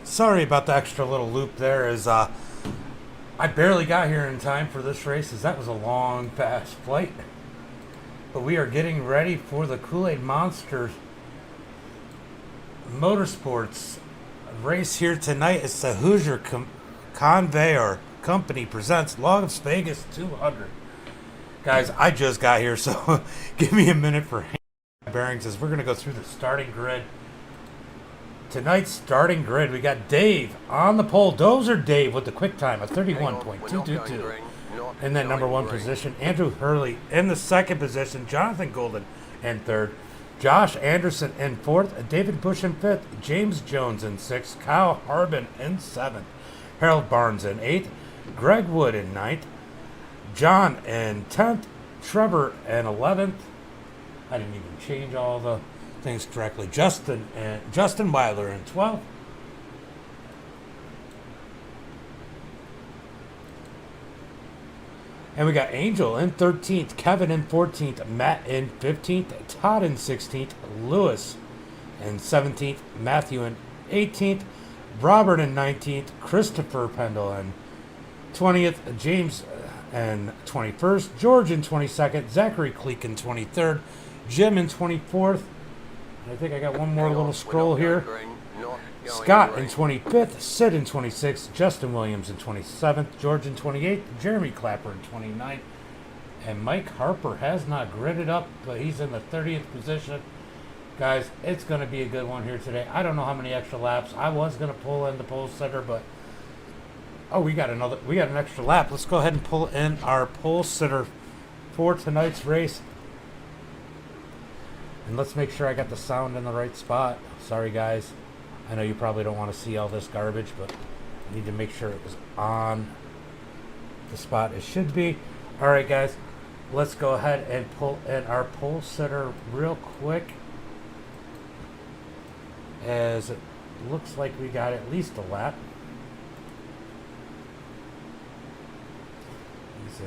Sorry about the extra little loop there. I barely got here in time for this race, as that was a long, fast flight. But we are getting ready for the Koolaid Monsters Motorsports race here tonight. It's the Hoosier Conveyor Company presents Las Vegas 200. Guys, I just got here, so give me a minute for bearings as we're going to go through the starting grid. Tonight's starting grid, we got Dave on the pole. Dozer Dave with the quick time of 31.222. In that number one position. Andrew Hurley in the second position. Jonathan Golden in third. Josh Anderson in fourth. David Bush in fifth. James Jones in sixth. Kyle Harbin in seventh. Harold Barnes in eighth. Greg Wood in ninth. John in 10th. Trevor in 11th. I didn't even change all the things correctly. Justin Weiler in 12th. And we got Angel in 13th, Kevin in 14th, Matt in 15th, Todd in 16th, Lewis in 17th, Matthew in 18th, Robert in 19th, Christopher Pendle in 20th, James in 21st, George in 22nd, Zachary Cleek in 23rd, Jim in 24th. I think I got one more little scroll here. Scott in 25th, Sid in 26th, Justin Williams in 27th, George in 28th, Jeremy Clapper in 29th, and Mike Harper has not gridded up, but he's in the 30th position. Guys, it's going to be a good one here today. I don't know how many extra laps. I was going to pull in the pole sitter, but we got an extra lap. Let's go ahead and pull in our pole sitter for tonight's race. And let's make sure I got the sound in the right spot. Sorry, guys. I know you probably don't want to see all this garbage, but I need to make sure it was on the spot it should be. All right, guys. Let's go ahead and pull in our pole sitter real quick, as it looks like we got at least a lap. He's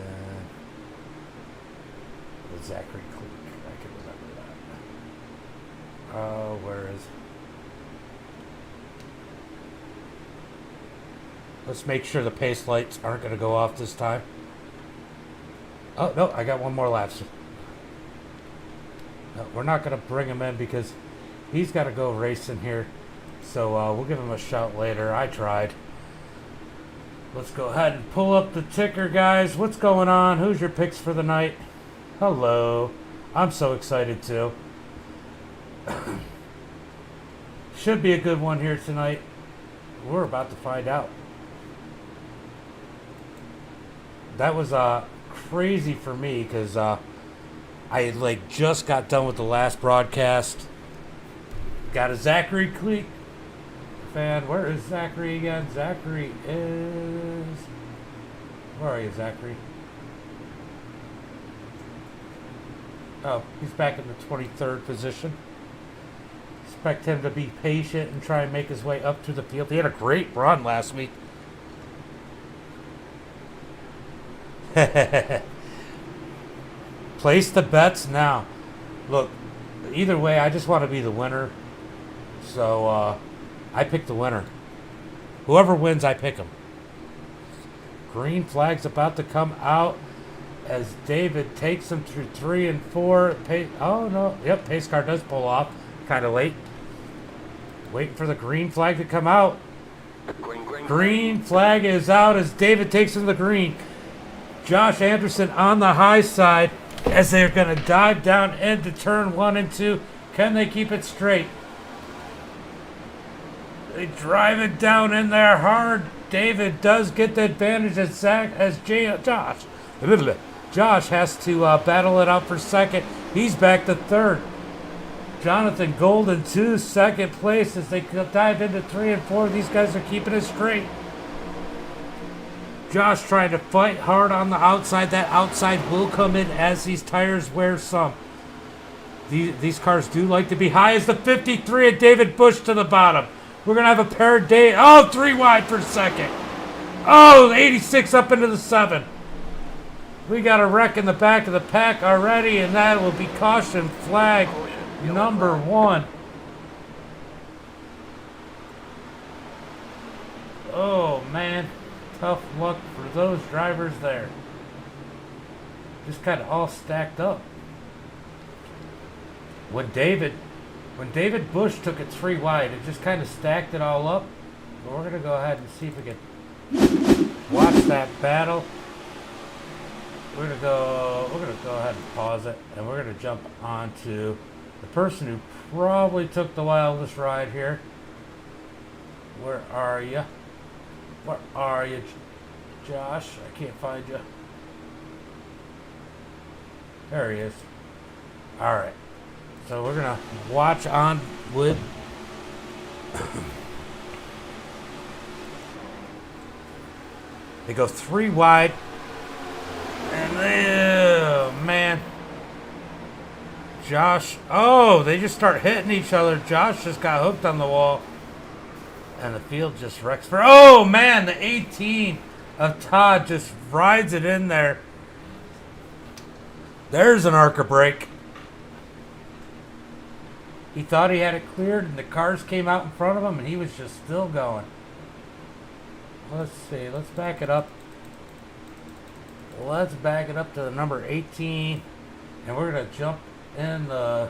Zachary Cleek. I can remember that. Oh, where is... Let's make sure the pace lights aren't going to go off this time. Oh, no, I got one more lap. No, we're not going to bring him in because he's got to go racing here. So we'll give him a shout later. I tried. Let's go ahead and pull up the ticker, guys. What's going on? Who's your picks for the night? Hello. I'm so excited, too. Should be a good one here tonight. We're about to find out. That was crazy for me because I just got done with the last broadcast. Got a Zachary Cleek fan. Where is Zachary again? Zachary is... Where are you, Zachary? Oh, he's back in the 23rd position. Expect him to be patient and try and make his way up to the field. He had a great run last week. Place the bets now. Look, either way, I just want to be the winner. So, I pick the winner. Whoever wins, I pick him. Green flag's about to come out as David takes him through 3 and 4. Oh, no. Yep, pace car does pull off. Kind of late. Waiting for the green flag to come out. Green flag is out as David takes him to the green. Josh Anderson on the high side as they're going to dive down into turn 1 and 2. Can they keep it straight? They drive it down in there hard. David does get the advantage as Josh has to battle it out for second. He's back to third. Jonathan Golden to second place as they dive into 3 and 4. These guys are keeping it straight. Josh trying to fight hard on the outside. That outside will come in as these tires wear some. These cars do like to be high as the 53 of David Bush to the bottom. We're going to have a pair of day. Oh, 3 wide for second. Oh, 86 up into the 7. We got a wreck in the back of the pack already, and that will be caution flag number 1. Oh, man. Tough luck for those drivers there. Just kind of all stacked up. When David Bush took it 3 wide, it just kind of stacked it all up. But we're going to go ahead and see if we can watch that battle. We're going to go ahead and pause it, and we're going to jump on to the person who probably took the wildest ride here. Where are you? Where are you, Josh? I can't find you. There he is. All right. So we're going to watch on with... They go 3 wide. And oh, man. Josh. Oh, they just start hitting each other. Josh just got hooked on the wall. And the field just wrecks for... Oh, man. The 18 of Todd just rides it in there. There's an ARCA brake. He thought he had it cleared, and the cars came out in front of him, and he was just still going. Let's see. Let's back it up. Let's back it up to the number 18, and we're going to jump in the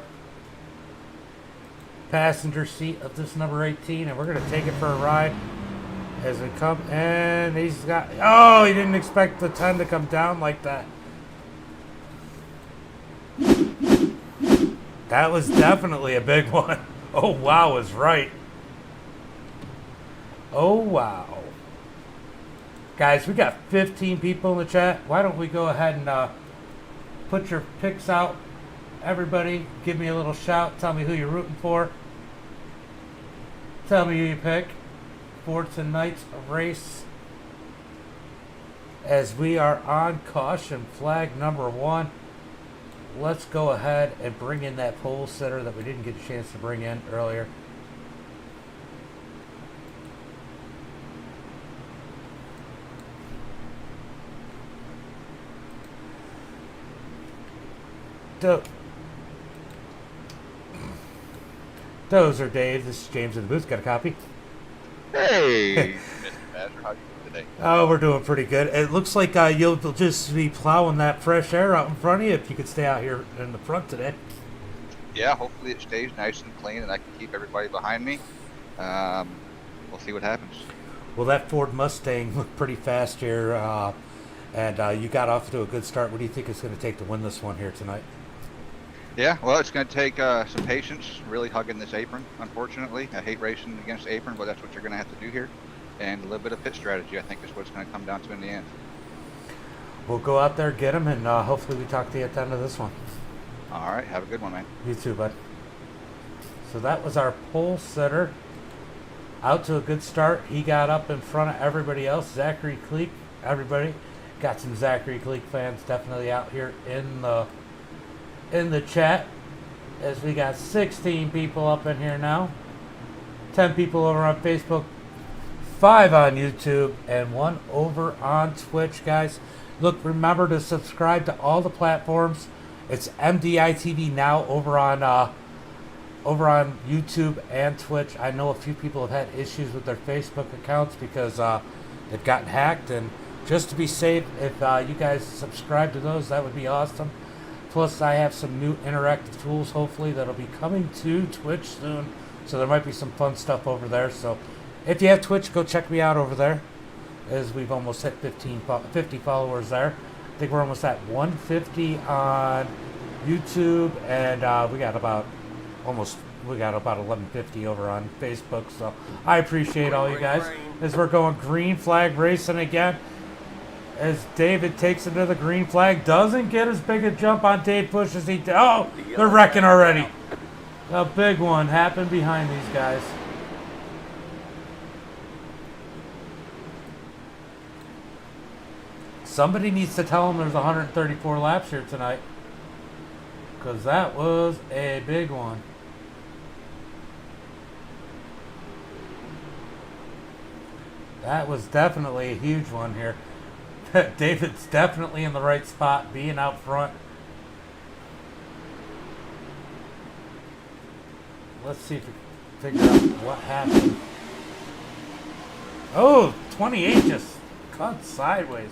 passenger seat of this number 18, and we're going to take it for a ride as we come. And he's got... Oh, he didn't expect the 10 to come down like that. That was definitely a big one. Oh, wow is right. Oh, wow. Guys, we got 15 people in the chat. Why don't we go ahead and put your picks out. Everybody, give me a little shout. Tell me who you're rooting for. Tell me who you pick for tonight's race. As we are on caution flag number 1. Let's go ahead and bring in that pole sitter that we didn't get a chance to bring in earlier. Dozer Dave, this is James in the booth. Got a copy? Hey, Mr. Badger, how you doing today? Oh, we're doing pretty good. It looks like you'll just be plowing that fresh air out in front of you if you could stay out here in the front today. Yeah, hopefully it stays nice and clean and I can keep everybody behind me. We'll see what happens. Well, that Ford Mustang looked pretty fast here, and you got off to a good start. What do you think it's going to take to win this one here tonight? Yeah, well, it's going to take some patience, really hugging this apron, unfortunately. I hate racing against the apron, but that's what you're going to have to do here. And a little bit of pit strategy, I think, is what it's going to come down to in the end. We'll go out there, get them, and hopefully we talk to you at the end of this one. All right, have a good one, man. You too, bud. So that was our pole sitter. Out to a good start. He got up in front of everybody else. Zachary Cleek, everybody. Got some Zachary Cleek fans definitely out here in the chat, as we got 16 people up in here now. 10 people over on Facebook, 5 on YouTube, and 1 over on Twitch, guys. Look, remember to subscribe to all the platforms. It's MDITV now over on YouTube and Twitch. I know a few people have had issues with their Facebook accounts because they've gotten hacked, and just to be safe, if you guys subscribe to those, that would be awesome. Plus, I have some new interactive tools, hopefully, that'll be coming to Twitch soon. So there might be some fun stuff over there. So if you have Twitch, go check me out over there, as we've almost hit 50 followers there. I think we're almost at 150 on YouTube, and we got about 1150 over on Facebook. So I appreciate all you guys as we're going green flag racing again. As David takes it to the green flag, doesn't get as big a jump on Dave Bush as he did. Oh, they're wrecking already. A big one happened behind these guys. Somebody needs to tell them there's 134 laps here tonight, because that was a big one. That was definitely a huge one here. David's definitely in the right spot, being out front. Let's see if we can figure out what happened. Oh, 28 just cut sideways.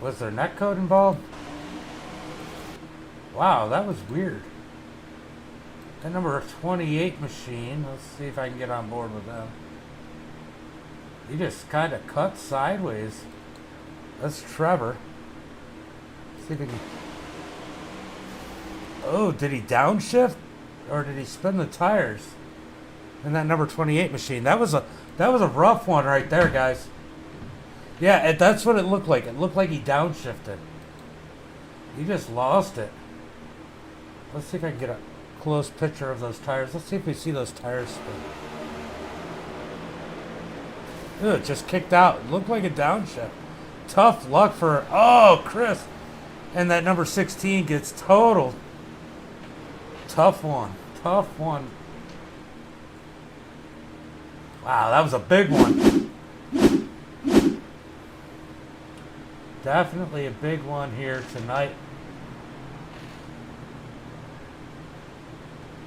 Was there net code involved? Wow, that was weird. That number 28 machine, let's see if I can get on board with them. He just kind of cut sideways. That's Trevor. Let's see if he can... Oh, did he downshift? Or did he spin the tires? In that number 28 machine. That was a rough one right there, guys. Yeah, that's what it looked like. It looked like he downshifted. He just lost it. Let's see if I can get a close picture of those tires. Let's see if we see those tires spin. Ew, it just kicked out. It looked like a downshift. Tough luck for... Oh, Chris. And that number 16 gets totaled. Tough one. Tough one. Wow, that was a big one. Definitely a big one here tonight.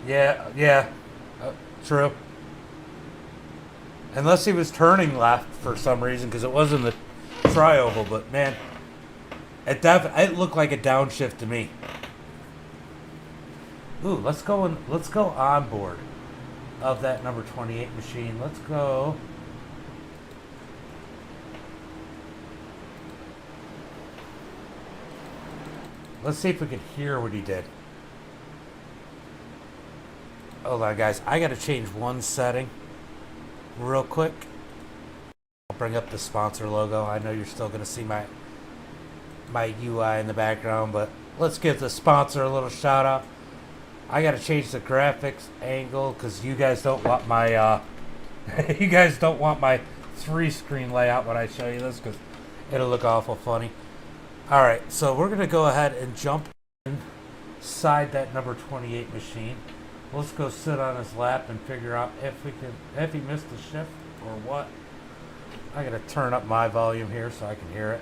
Yeah. True. Unless he was turning left for some reason, because it wasn't the tri-oval, but man, it looked like a downshift to me. Ooh, let's go on board of that number 28 machine. Let's go. Let's see if we can hear what he did. Hold on, guys. I got to change one setting real quick. I'll bring up the sponsor logo. I know you're still going to see my UI in the background, but let's give the sponsor a little shout out. I got to change the graphics angle because you guys don't want my you guys don't want my 3-screen layout when I show you this, because it'll look awful funny. All right, so we're going to go ahead and jump inside that number 28 machine. Let's go sit on his lap and figure out if he missed the shift or what. I got to turn up my volume here so I can hear it.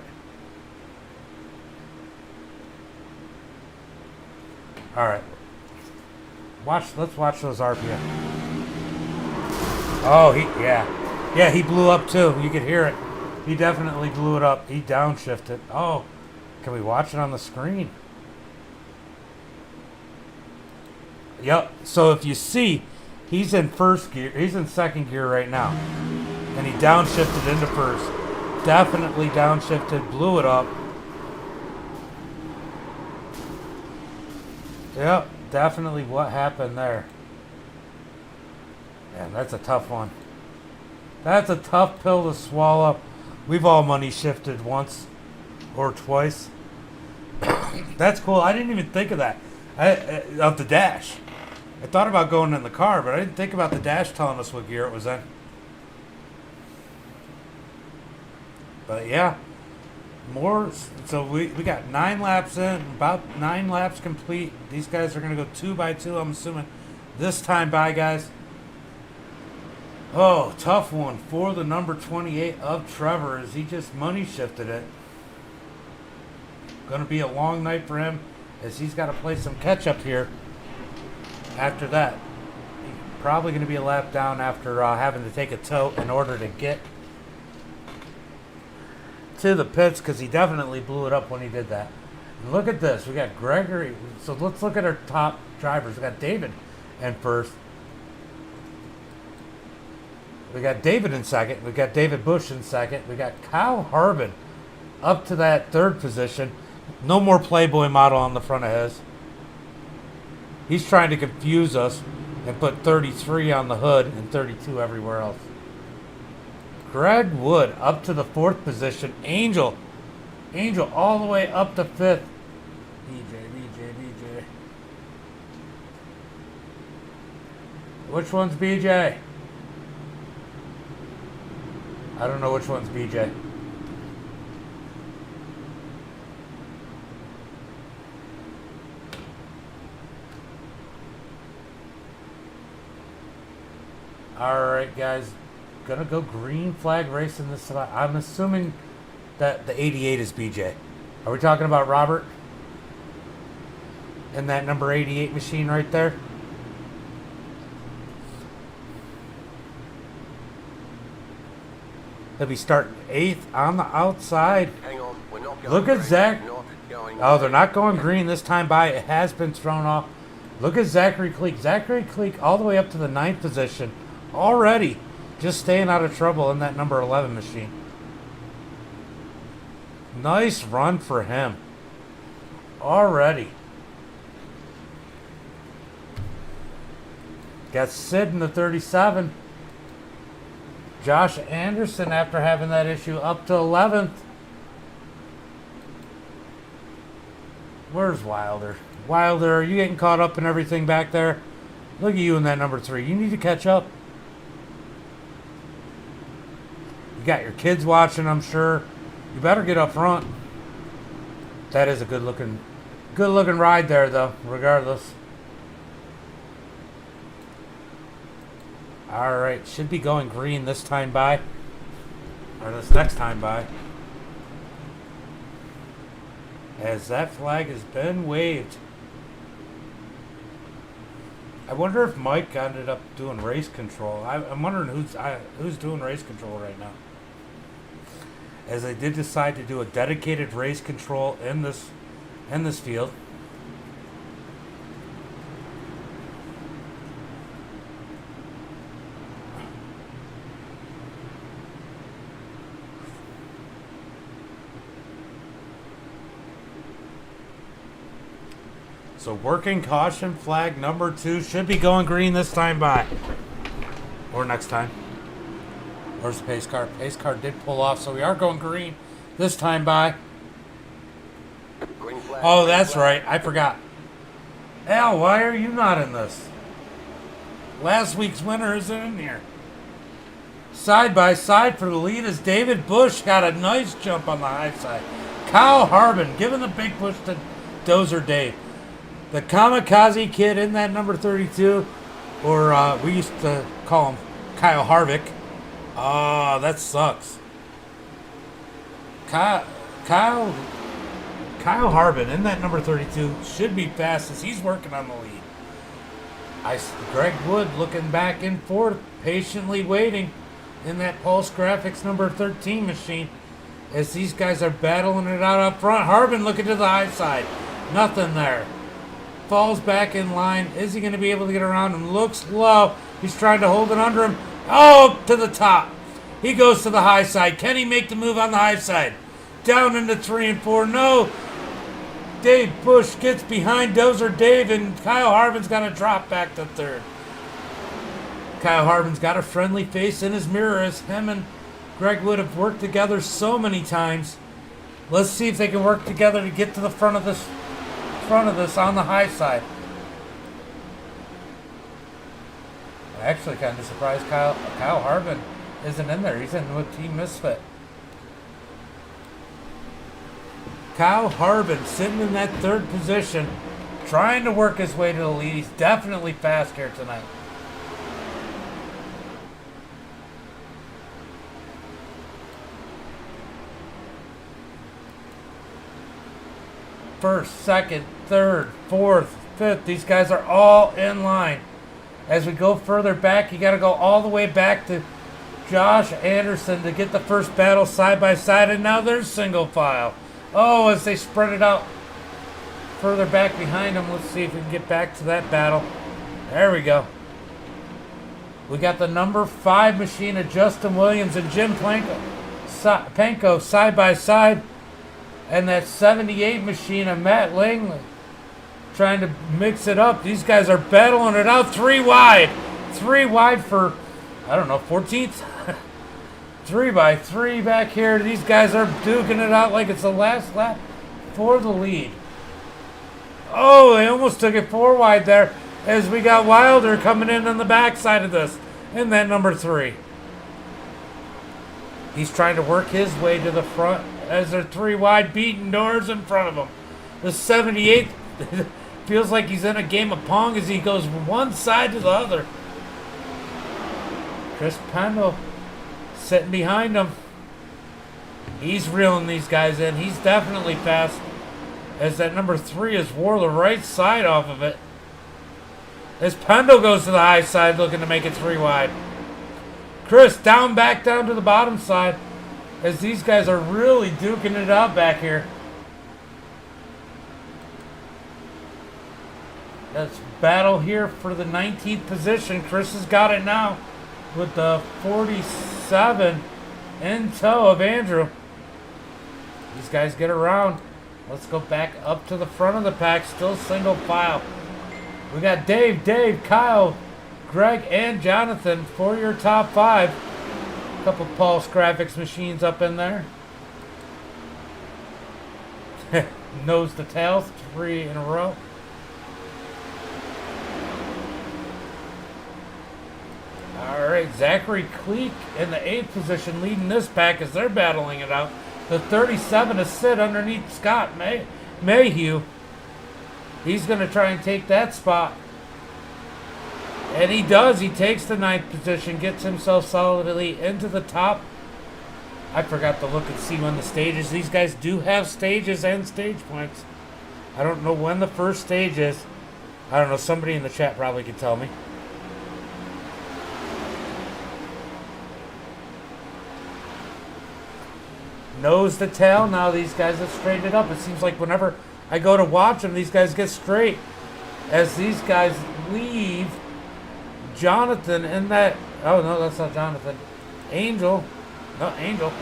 All right. Let's watch those RPM. Oh, he blew up too. You could hear it. He definitely blew it up. He downshifted. Oh, can we watch it on the screen? Yep. So if you see, he's in first gear. He's in second gear right now, and he downshifted into first. Definitely downshifted. Blew it up. Yep. Definitely what happened there. Man, that's a tough one. That's a tough pill to swallow. We've all money shifted once or twice. That's cool. I didn't even think of that. Of the dash. I thought about going in the car, but I didn't think about the dash telling us what gear it was in. But yeah. More. So we got 9 laps in, about 9 laps complete. These guys are going to go 2 by 2, I'm assuming. This time by, guys. Oh, tough one for the number 28 of Trevor, as he just money shifted it. Going to be a long night for him, as he's got to play some catch up here after that. Probably going to be a lap down after having to take a tow in order to get to the pits, because he definitely blew it up when he did that. And look at this. We got Gregory. So let's look at our top drivers. We got David in first. We got David in second. We got David Bush in second. We got Kyle Harbin up to that third position. No more Playboy model on the front of his. He's trying to confuse us and put 33 on the hood and 32 everywhere else. Greg Wood up to the 4th position. Angel all the way up to 5th. BJ. Which one's BJ? I don't know which one's BJ. Alright, guys. Gonna go green flag racing this spot. I'm assuming that the 88 is BJ. Are we talking about Robert? And that number 88 machine right there? He'll be starting 8th on the outside. Hang on, we're not going Look at green. Zach. Not going Oh, they're not going green this time by. It has been thrown off. Look at Zachary Cleek. Zachary Cleek all the way up to the 9th position already. Just staying out of trouble in that number 11 machine. Nice run for him. Already. Got Sid in the 37. Josh Anderson, after having that issue, up to 11th. Where's Wilder? Wilder, are you getting caught up in everything back there? Look at you in that number 3. You need to catch up. You got your kids watching, I'm sure. You better get up front. That is a good looking ride there, though, regardless. All right, should be going green this time by, or this next time by, as that flag has been waved. I wonder if Mike ended up doing race control. I'm wondering who's doing race control right now, as they did decide to do a dedicated race control in this field. So working caution flag number 2 should be going green this time by. Or next time. Where's the pace car? Pace car did pull off, so we are going green this time by. green flag. Oh, that's right. I forgot. Al, why are you not in this? Last week's winner isn't in here. Side by side for the lead as David Bush got a nice jump on the high side. Kyle Harbin giving the big push to Dozer Dave. The kamikaze kid in that number 32, or we used to call him Kyle Harvick. Oh, that sucks. Kyle Harbin in that number 32 should be fast as he's working on the lead. Greg Wood looking back and forth, patiently waiting in that Pulse Graphix number 13 machine as these guys are battling it out up front. Harbin looking to the high side. Nothing there. Falls back in line. Is he going to be able to get around him? Looks low. He's trying to hold it under him. Oh, to the top. He goes to the high side. Can he make the move on the high side? Down into 3 and 4. No. Dave Bush gets behind Dozer Dave, and Kyle Harbin's got to drop back to 3rd. Kyle Harbin's got a friendly face in his mirror as him and Greg Wood have worked together so many times. Let's see if they can work together to get to the front of this on the high side. I'm actually kind of surprised Kyle Harbin isn't in there. He's in with Team Misfit. Kyle Harbin sitting in that 3rd position, trying to work his way to the lead. He's definitely fast here tonight. First, second, third, fourth, fifth. These guys are all in line. As we go further back, you got to go all the way back to Josh Anderson to get the first battle side by side, and now there's single file. Oh, as they spread it out further back behind them, let's see if we can get back to that battle. There we go. We got the number 5 machine of Justin Williams and Jim Panko side by side. And that 78 machine of Matt Langley trying to mix it up. These guys are battling it out 3 wide. 3 wide for, I don't know, 14th? 3 by 3 back here. These guys are duking it out like it's the last lap for the lead. Oh, they almost took it 4 wide there as we got Wilder coming in on the backside of this. And that number 3. He's trying to work his way to the front as they're 3 wide, beating doors in front of him. The 78 feels like he's in a game of Pong as he goes from one side to the other. Chris Pendle sitting behind him. He's reeling these guys in. He's definitely fast as that number 3 has wore the right side off of it. As Pendle goes to the high side looking to make it 3 wide. Chris back down to the bottom side. as these guys are really duking it out back here. Let's battle here for the 19th position. Chris has got it now with the 47 in tow of Andrew. These guys get around. Let's go back up to the front of the pack. Still single file. We got Dave, Kyle, Greg, and Jonathan for your top 5. A couple Pulse Graphix machines up in there. Nose to tail, 3 in a row. Alright, Zachary Cleek in the 8th position leading this pack as they're battling it out. The 37 is Sid underneath Scott Mayhew. He's going to try and take that spot. And he does. He takes the 9th position, gets himself solidly into the top. I forgot to look and see when the stages. These guys do have stages and stage points. I don't know when the first stage is. I don't know. Somebody in the chat probably could tell me. Nose to tail. Now these guys have straightened it up. It seems like whenever I go to watch them, these guys get straight. As these guys leave Jonathan in that... Oh, no, that's not Jonathan. Angel. No, Angel.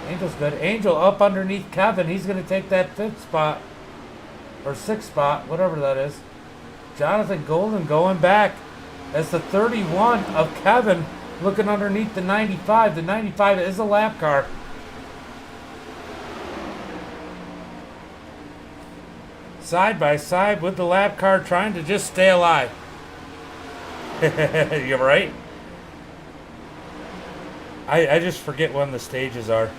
Angel's good. Angel up underneath Kevin. He's going to take that 5th spot. Or 6th spot, whatever that is. Jonathan Golden going back as the 31 of Kevin looking underneath the 95. The 95 is a lap car. Side by side with the lap car trying to just stay alive. You're right. I just forget when the stages are.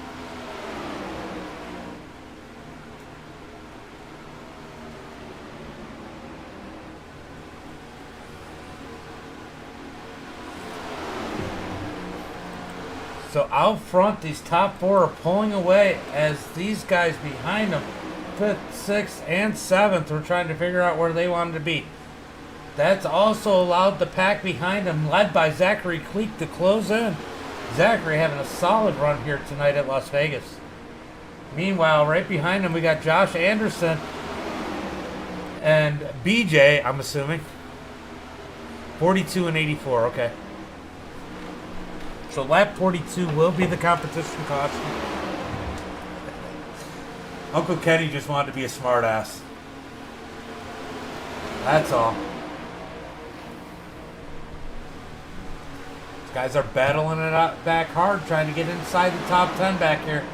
So out front, these top 4 are pulling away as these guys behind them, 5th, 6th, and 7th, were trying to figure out where they wanted to be. That's also allowed the pack behind them, led by Zachary Cleek, to close in. Zachary having a solid run here tonight at Las Vegas. Meanwhile, right behind him, we got Josh Anderson and BJ, I'm assuming. 42 and 84, okay. So lap 42 will be the competition caution. Uncle Kenny just wanted to be a smart ass. That's all. These guys are battling it out back hard, trying to get inside the top 10 back here.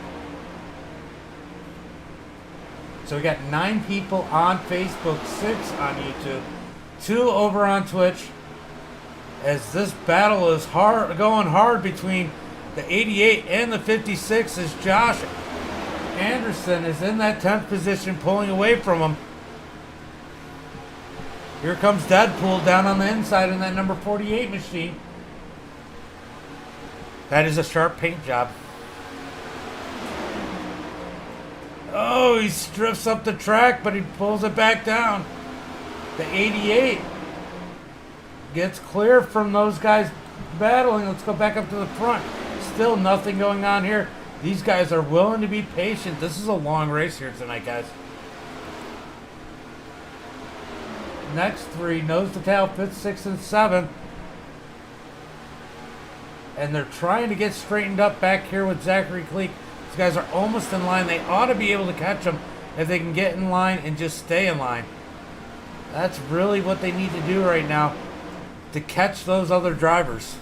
So we got 9 people on Facebook, 6 on YouTube, 2 over on Twitch. As this battle is going hard between the 88 and the 56, as Josh Anderson is in that 10th position, pulling away from him. Here comes Deadpool down on the inside in that number 48 machine. That is a sharp paint job. Oh, he drifts up the track, but he pulls it back down. The 88 gets clear from those guys battling. Let's go back up to the front. Still nothing going on here. These guys are willing to be patient. This is a long race here tonight, guys. Next 3, nose to tail, 5th, 6th, and 7th. And they're trying to get straightened up back here with Zachary Cleek. These guys are almost in line. They ought to be able to catch them if they can get in line and just stay in line. That's really what they need to do right now to catch those other drivers.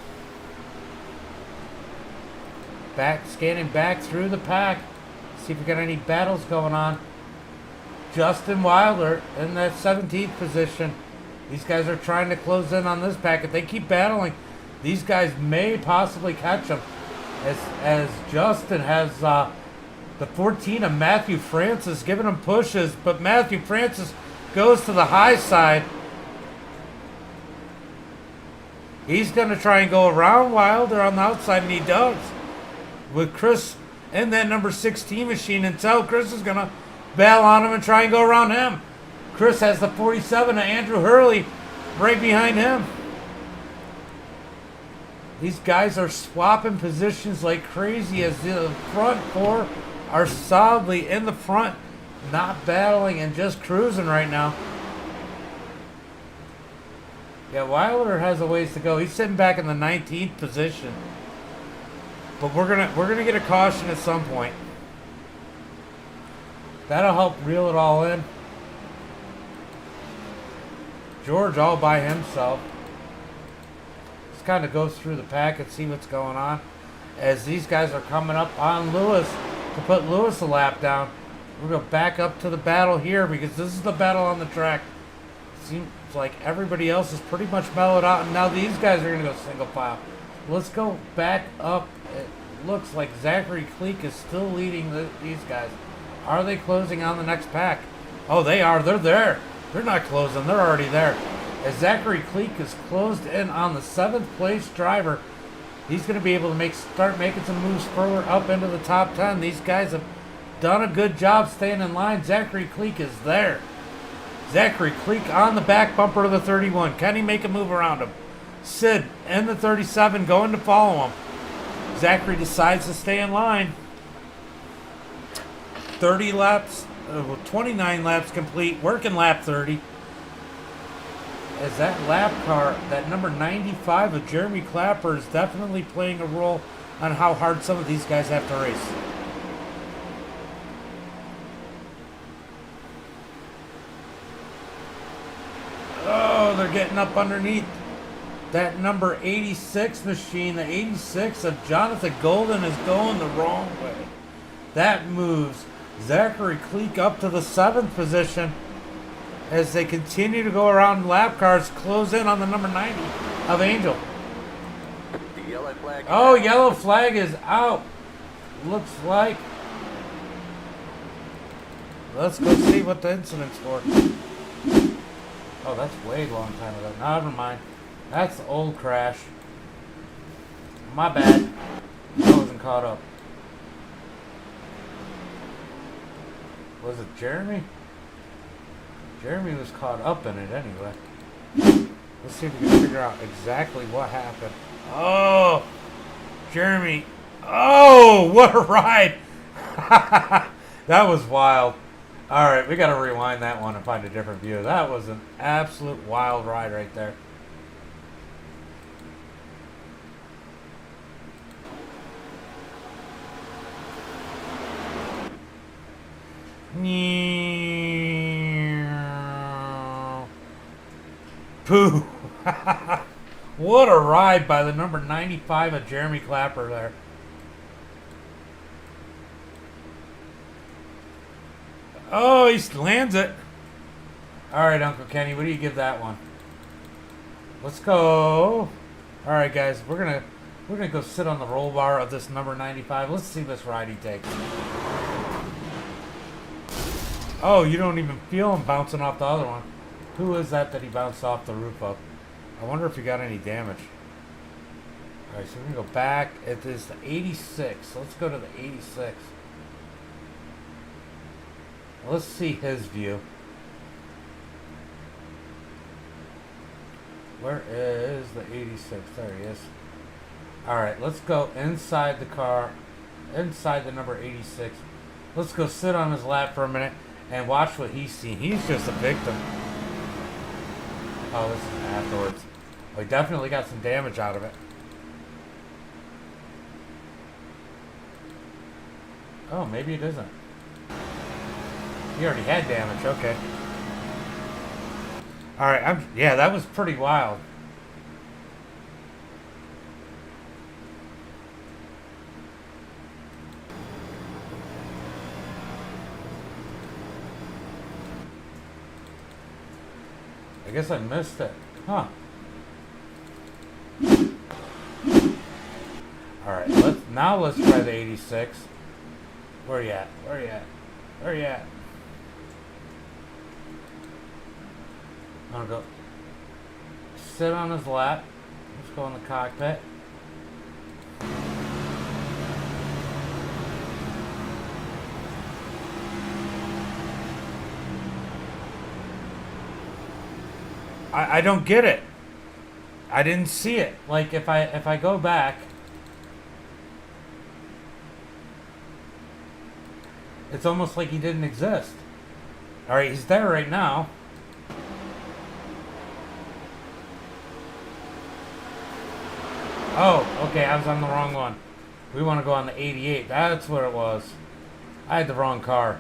Scanning back through the pack. See if we got any battles going on. Justin Wilder in that 17th position. These guys are trying to close in on this pack. If they keep battling, these guys may possibly catch them. As Justin has the 14 of Matthew Francis giving him pushes, but Matthew Francis goes to the high side. He's going to try and go around Wilder on the outside, and he does. With Chris in that number 16 machine until Chris is going to bail on him and try and go around him. Chris has the 47 of Andrew Hurley right behind him. These guys are swapping positions like crazy as the front four are solidly in the front, not battling and just cruising right now. Yeah, Wilder has a ways to go. He's sitting back in the 19th position. But we're gonna get a caution at some point. That'll help reel it all in. George all by himself. Just kind of goes through the pack and see what's going on. As these guys are coming up on Lewis to put Lewis a lap down. We're going to back up to the battle here because this is the battle on the track. Seems like everybody else is pretty much mellowed out, and now these guys are going to go single file. Let's go back up. It looks like Zachary Cleek is still leading these guys. Are they closing on the next pack? Oh, they are. They're there. They're not closing. They're already there. As Zachary Cleek is closed in on the 7th place driver, he's going to be able to start making some moves further up into the top 10. These guys have done a good job staying in line. Zachary Cleek is there. Zachary Cleek on the back bumper of the 31. Can he make a move around him? Sid in the 37 going to follow him. Zachary decides to stay in line. 30 laps, 29 laps complete, working lap 30. As that lap car, that number 95 of Jeremy Clapper is definitely playing a role on how hard some of these guys have to race. Oh, they're getting up underneath that number 86 machine. The 86 of Jonathan Golden is going the wrong way. That moves Zachary Cleek up to the 7th position as they continue to go around lap cars, close in on the number 90 of Angel. The yellow flag. Oh, yellow flag is out. Looks like. Let's go see what the incident's for. Oh, that's way long time ago. Never mind. That's the old crash. My bad. I wasn't caught up. Was it Jeremy? Jeremy was caught up in it anyway. Let's see if we can figure out exactly what happened. Oh, Jeremy. Oh, what a ride. That was wild. All right, we got to rewind that one and find a different view. That was an absolute wild ride right there. Pooh. What a ride by the number 95 of Jeremy Clapper there. Oh, he lands it. All right, Uncle Kenny, what do you give that one? Let's go. All right, guys, we're gonna go sit on the roll bar of this number 95. Let's see this ride he takes. Oh, you don't even feel him bouncing off the other one. Who is that he bounced off the roof of? I wonder if he got any damage. All right, so we're gonna go back. It is the 86. Let's go to the 86. Let's see his view. Where is the 86? There he is. All right, let's go inside the car, inside the number 86. Let's go sit on his lap for a minute and watch what he's seen. He's just a victim. Oh, this is afterwards. Well, he definitely got some damage out of it. Oh, maybe it isn't. He already had damage. Okay. All right. Yeah, that was pretty wild. I guess I missed it. Huh. All right. Let's try the 86. Where you at? Where you at? Where you at? I'm gonna go sit on his lap. Let's go in the cockpit. I don't get it. I didn't see it. Like if I go back, it's almost like he didn't exist. All right, he's there right now. Oh, okay, I was on the wrong one. We want to go on the 88. That's what it was. I had the wrong car.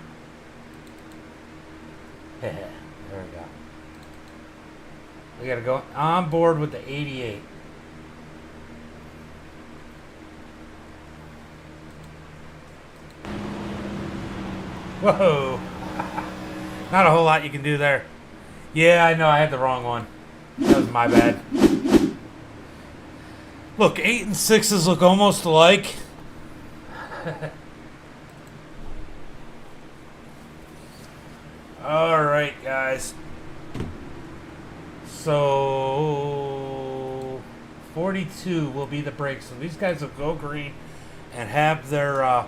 There we go. We got to go on board with the 88. Whoa. Not a whole lot you can do there. Yeah, I know. I had the wrong one. That was my bad. Look, 8 and 6s look almost alike. All right, guys. So 42 will be the break. So these guys will go green and have their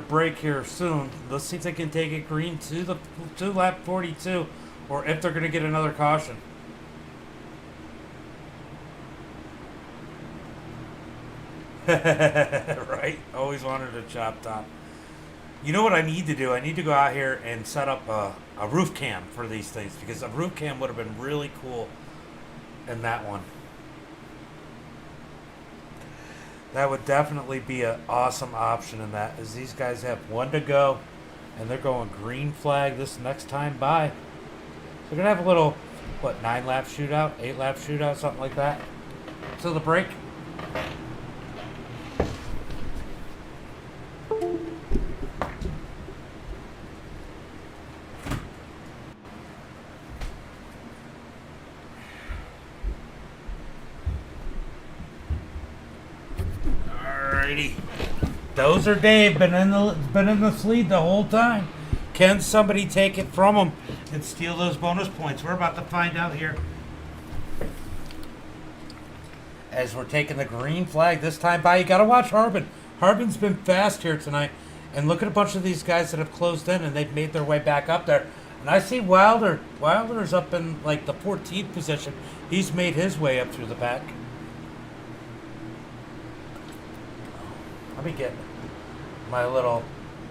break here soon. Let's see if they can take it green to lap 42, or if they're going to get another caution. Right? Always wanted a chop top. You know what I need to do? I need to go out here and set up a roof cam for these things, because a roof cam would have been really cool in that one. That would definitely be an awesome option in that, as these guys have one to go and they're going green flag this next time by. They're going to have a little, 9-lap shootout, 8-lap shootout, something like that. So the break. Alrighty. Dozer Dave been in the lead the whole time. Can somebody take it from him and steal those bonus points? We're about to find out here. As we're taking the green flag this time by, you gotta watch Harbin. Harbin's been fast here tonight. And look at a bunch of these guys that have closed in and they've made their way back up there. And I see Wilder. Wilder's up in like the 14th position. He's made his way up through the pack. Let me get my little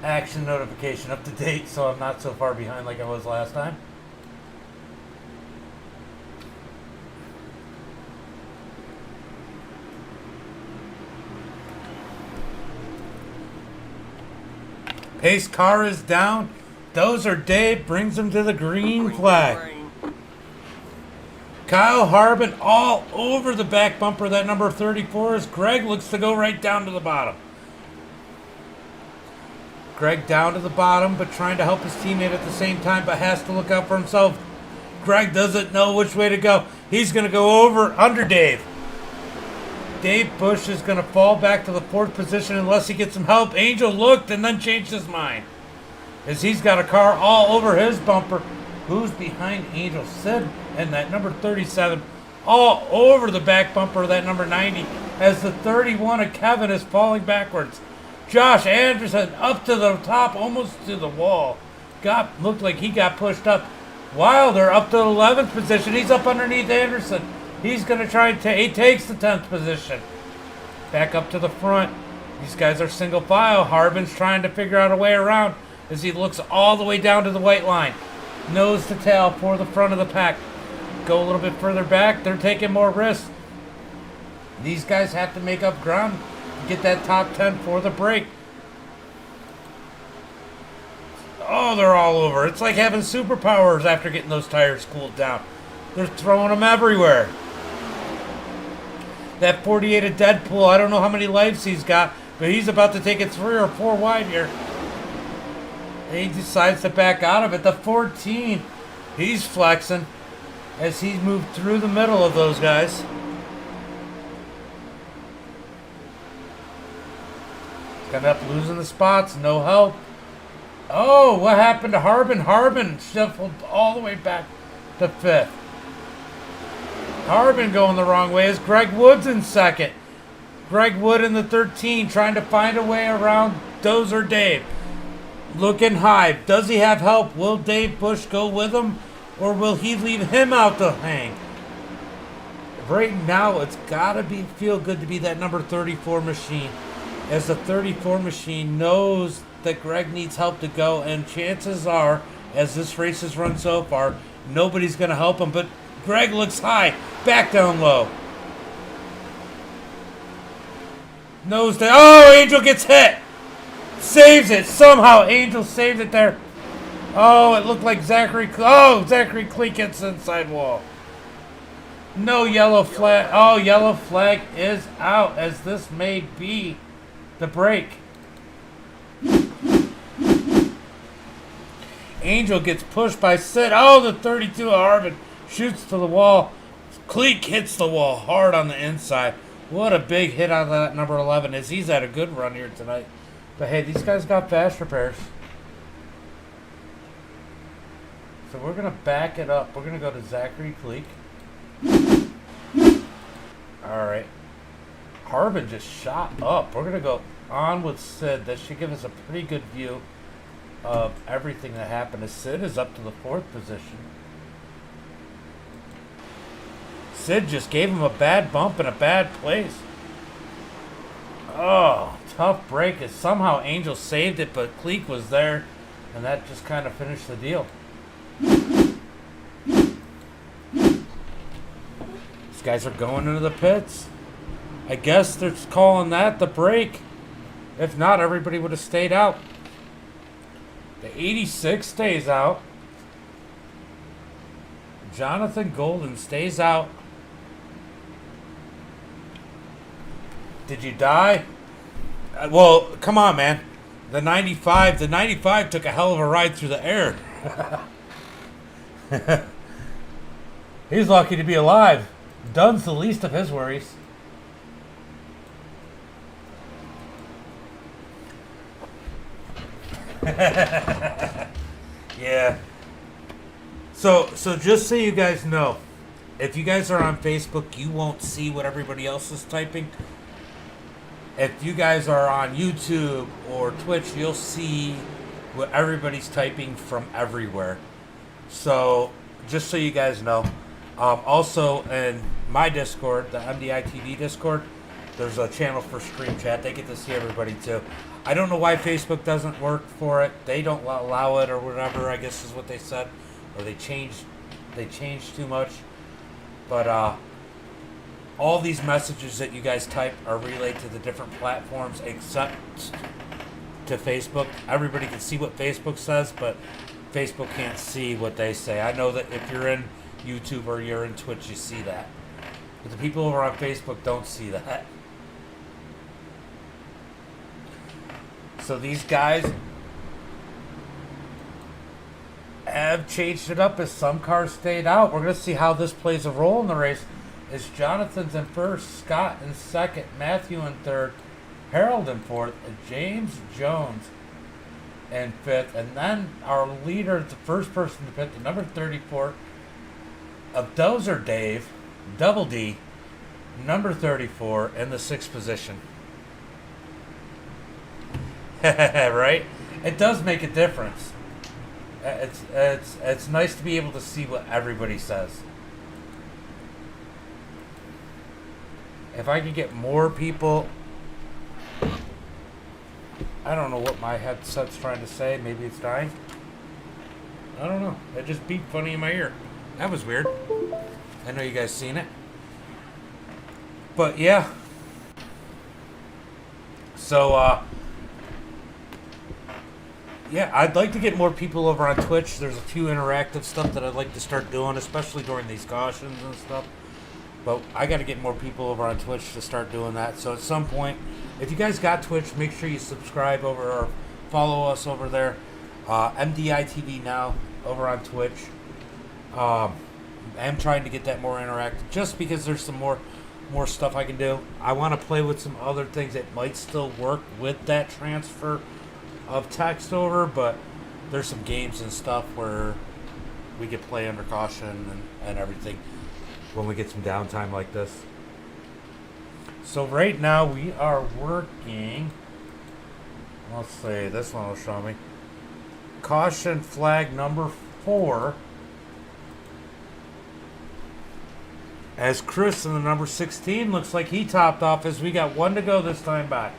action notification up to date so I'm not so far behind like I was last time. Pace car is down. Dozer Dave brings him to the green flag. Kyle Harbin all over the back bumper of that number 34 as Greg looks to go right down to the bottom. Greg down to the bottom, but trying to help his teammate at the same time, but has to look out for himself. Greg doesn't know which way to go. He's going to go under Dave. Dave Bush is going to fall back to the 4th position unless he gets some help. Angel looked and then changed his mind, as he's got a car all over his bumper. Who's behind Angel? Sid and that number 37 all over the back bumper of that number 90, as the 31 of Kevin is falling backwards. Josh Anderson up to the top, almost to the wall. Looked like he got pushed up. Wilder up to the 11th position. He's up underneath Anderson. He's going to try and he takes the 10th position. Back up to the front. These guys are single file. Harbin's trying to figure out a way around as he looks all the way down to the white line. Nose to tail for the front of the pack. Go a little bit further back. They're taking more risks. These guys have to make up ground. Get that top 10 for the break. Oh, they're all over. It's like having superpowers after getting those tires cooled down. They're throwing them everywhere. That 48 of Deadpool, I don't know how many lives he's got, but he's about to take it 3 or 4 wide here. He decides to back out of it. The 14, he's flexing as he's moved through the middle of those guys. Got up losing the spots, no help. Oh, what happened to Harbin? Harbin shuffled all the way back to 5th. Harbin going the wrong way as Greg Wood's in 2nd. Greg Wood in the 13 trying to find a way around Dozer Dave. Looking high. Does he have help? Will Dave Bush go with him, or will he leave him out to hang? right now it's gotta feel good to be that number 34 machine, as the 34 machine knows that Greg needs help to go, and chances are, as this race has run so far, nobody's gonna help him. But Greg looks high, back down low. Nose down. Oh, Angel gets hit. Saves it somehow. Angel saved it there. Oh, it looked like Zachary. Oh, Zachary Cleek hits the inside wall. No yellow flag. Oh, yellow flag is out, as this may be the break. Angel gets pushed by Sid. Oh, the 32 of Harvin shoots to the wall. Cleek hits the wall hard on the inside. What a big hit on that number 11, as he's had a good run here tonight. But hey, these guys got fast repairs. So we're going to back it up. We're going to go to Zachary Cleek. Alright. Harvin just shot up. We're going to go on with Sid. That should give us a pretty good view of everything that happened. As Sid is up to the 4th position. Sid just gave him a bad bump in a bad place. Oh, tough break. As somehow Angel saved it, but Cleek was there, and that just kind of finished the deal. These guys are going into the pits. I guess they're calling that the break. If not, everybody would have stayed out. The 86 stays out. Jonathan Golden stays out. Did you die? Well, come on, man. The 95 took a hell of a ride through the air. He's lucky to be alive. Dunn's the least of his worries. Yeah. So just so you guys know, if you guys are on Facebook, you won't see what everybody else is typing. If you guys are on YouTube or Twitch, you'll see what everybody's typing from everywhere. So, just so you guys know. Also, in my Discord, the MDITV Discord, there's a channel for stream chat. They get to see everybody too. I don't know why Facebook doesn't work for it. They don't allow it or whatever, I guess is what they said. Or they changed too much. But, all these messages that you guys type are relayed to the different platforms except to Facebook. Everybody can see what Facebook says, but Facebook can't see what they say. I know that if you're in YouTube or you're in Twitch, you see that. But the people over on Facebook don't see that. So these guys have changed it up as some cars stayed out. We're going to see how this plays a role in the race. Is Jonathan's in first, Scott in second, Matthew in third, Harold in fourth, and James Jones in fifth. And then our leader, the first person to pit, the number 34 of Dozer Dave, Double D, number 34 in the 6th position. Right? It does make a difference. It's nice to be able to see what everybody says. If I could get more people, I don't know what my headset's trying to say. Maybe it's dying. I don't know. It just beeped funny in my ear. That was weird. I know you guys seen it. But yeah. So, yeah, I'd like to get more people over on Twitch. There's a few interactive stuff that I'd like to start doing, especially during these cautions and stuff. But I got to get more people over on Twitch to start doing that. So at some point, if you guys got Twitch, make sure you subscribe over or follow us over there. MDITV now over on Twitch. I'm trying to get that more interactive just because there's some more stuff I can do. I want to play with some other things that might still work with that transfer of text over, but there's some games and stuff where we could play under caution and everything when we get some downtime like this. So right now we are working, let's see, this one will show me, caution flag number 4. As Chris in the number 16 looks like he topped off as we got one to go this time by.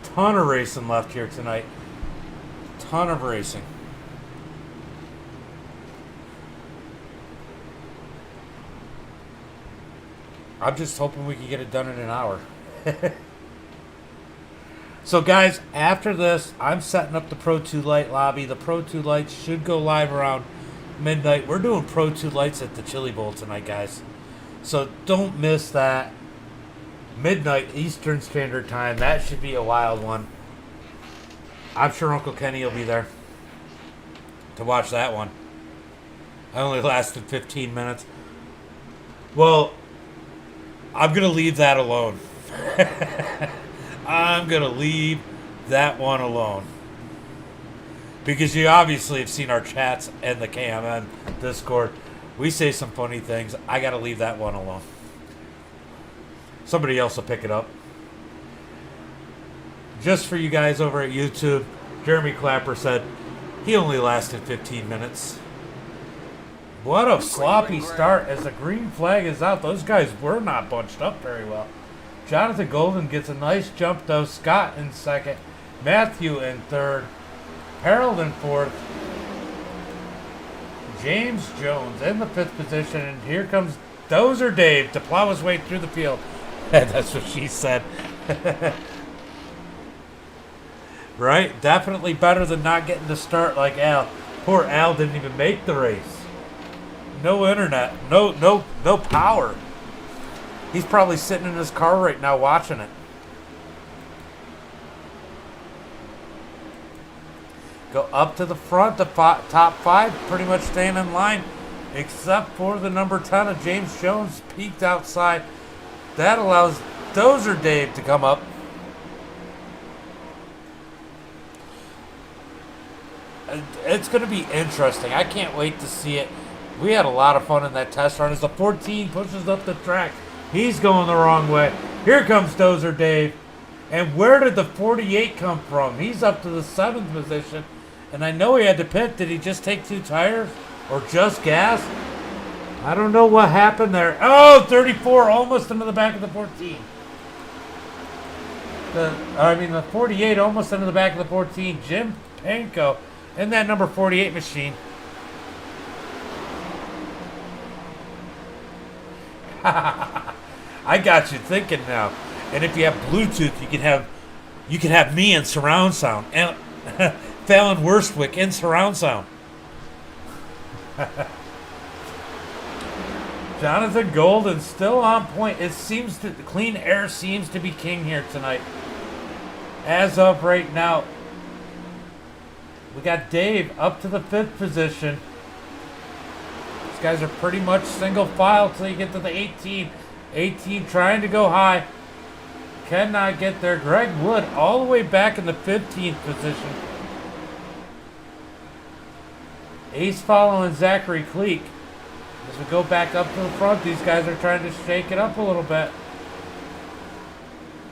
Ton of racing left here tonight. Ton of racing. I'm just hoping we can get it done in an hour. So guys, after this, I'm setting up the Pro 2 Light lobby. The Pro 2 Lights should go live around midnight. We're doing Pro 2 Lights at the Chili Bowl tonight, guys. So don't miss that. Midnight Eastern Standard Time. That should be a wild one. I'm sure Uncle Kenny will be there to watch that one. I only lasted 15 minutes. Well, I'm going to leave that alone. I'm going to leave that one alone. Because you obviously have seen our chats and the KMN Discord. We say some funny things. I got to leave that one alone. Somebody else will pick it up. Just for you guys over at YouTube, Jeremy Clapper said he only lasted 15 minutes. What a sloppy start as the green flag is out. Those guys were not bunched up very well. Jonathan Golden gets a nice jump though. Scott in second. Matthew in third. Harold in fourth. James Jones in the fifth position. And here comes Dozer Dave to plow his way through the field. That's what she said. Right? Definitely better than not getting to start like Al. Poor Al didn't even make the race. No internet. No power. He's probably sitting in his car right now watching it. Go up to the front. The top five pretty much staying in line. Except for the number 10 of James Jones peeked outside. That allows Dozer Dave to come up. It's going to be interesting. I can't wait to see it. We had a lot of fun in that test run as the 14 pushes up the track. He's going the wrong way. Here comes Dozer Dave. And where did the 48 come from? He's up to the 7th position. And I know he had to pit. Did he just take 2 tires? Or just gas? I don't know what happened there. Oh, 34, almost into the back of the 14. The 48 almost into the back of the 14. Jim Panko in that number 48 machine. I got you thinking now. And if you have Bluetooth, you can have me in surround sound. And Fallon Worstwick in surround sound. Jonathan Golden still on point. It seems that the clean air seems to be king here tonight. As of right now, we got Dave up to the 5th position. These guys are pretty much single file till you get to the 18. 18 trying to go high. Cannot get there. Greg Wood all the way back in the 15th position. Ace following Zachary Cleek. As we go back up to the front, these guys are trying to shake it up a little bit.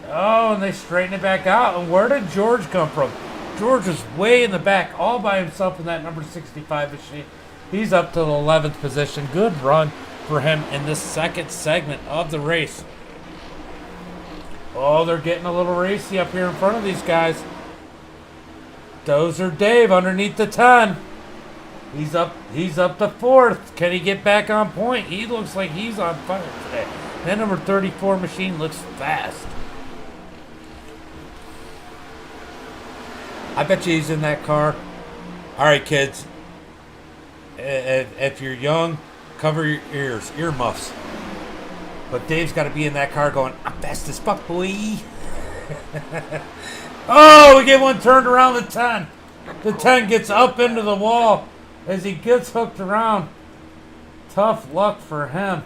Oh, and they straighten it back out. And where did George come from? George is way in the back, all by himself in that number 65 machine. He's up to the 11th position. Good run for him in this second segment of the race. Oh, they're getting a little racy up here in front of these guys. Dozer Dave underneath the 10. He's up to 4th. Can he get back on point? He looks like he's on fire today. That number 34 machine looks fast. I bet you he's in that car. All right, kids. If you're young, cover your ears, earmuffs. But Dave's got to be in that car going, I'm fast as fuck, boy. Oh, we get one turned around the 10. The 10 gets up into the wall as he gets hooked around. Tough luck for him.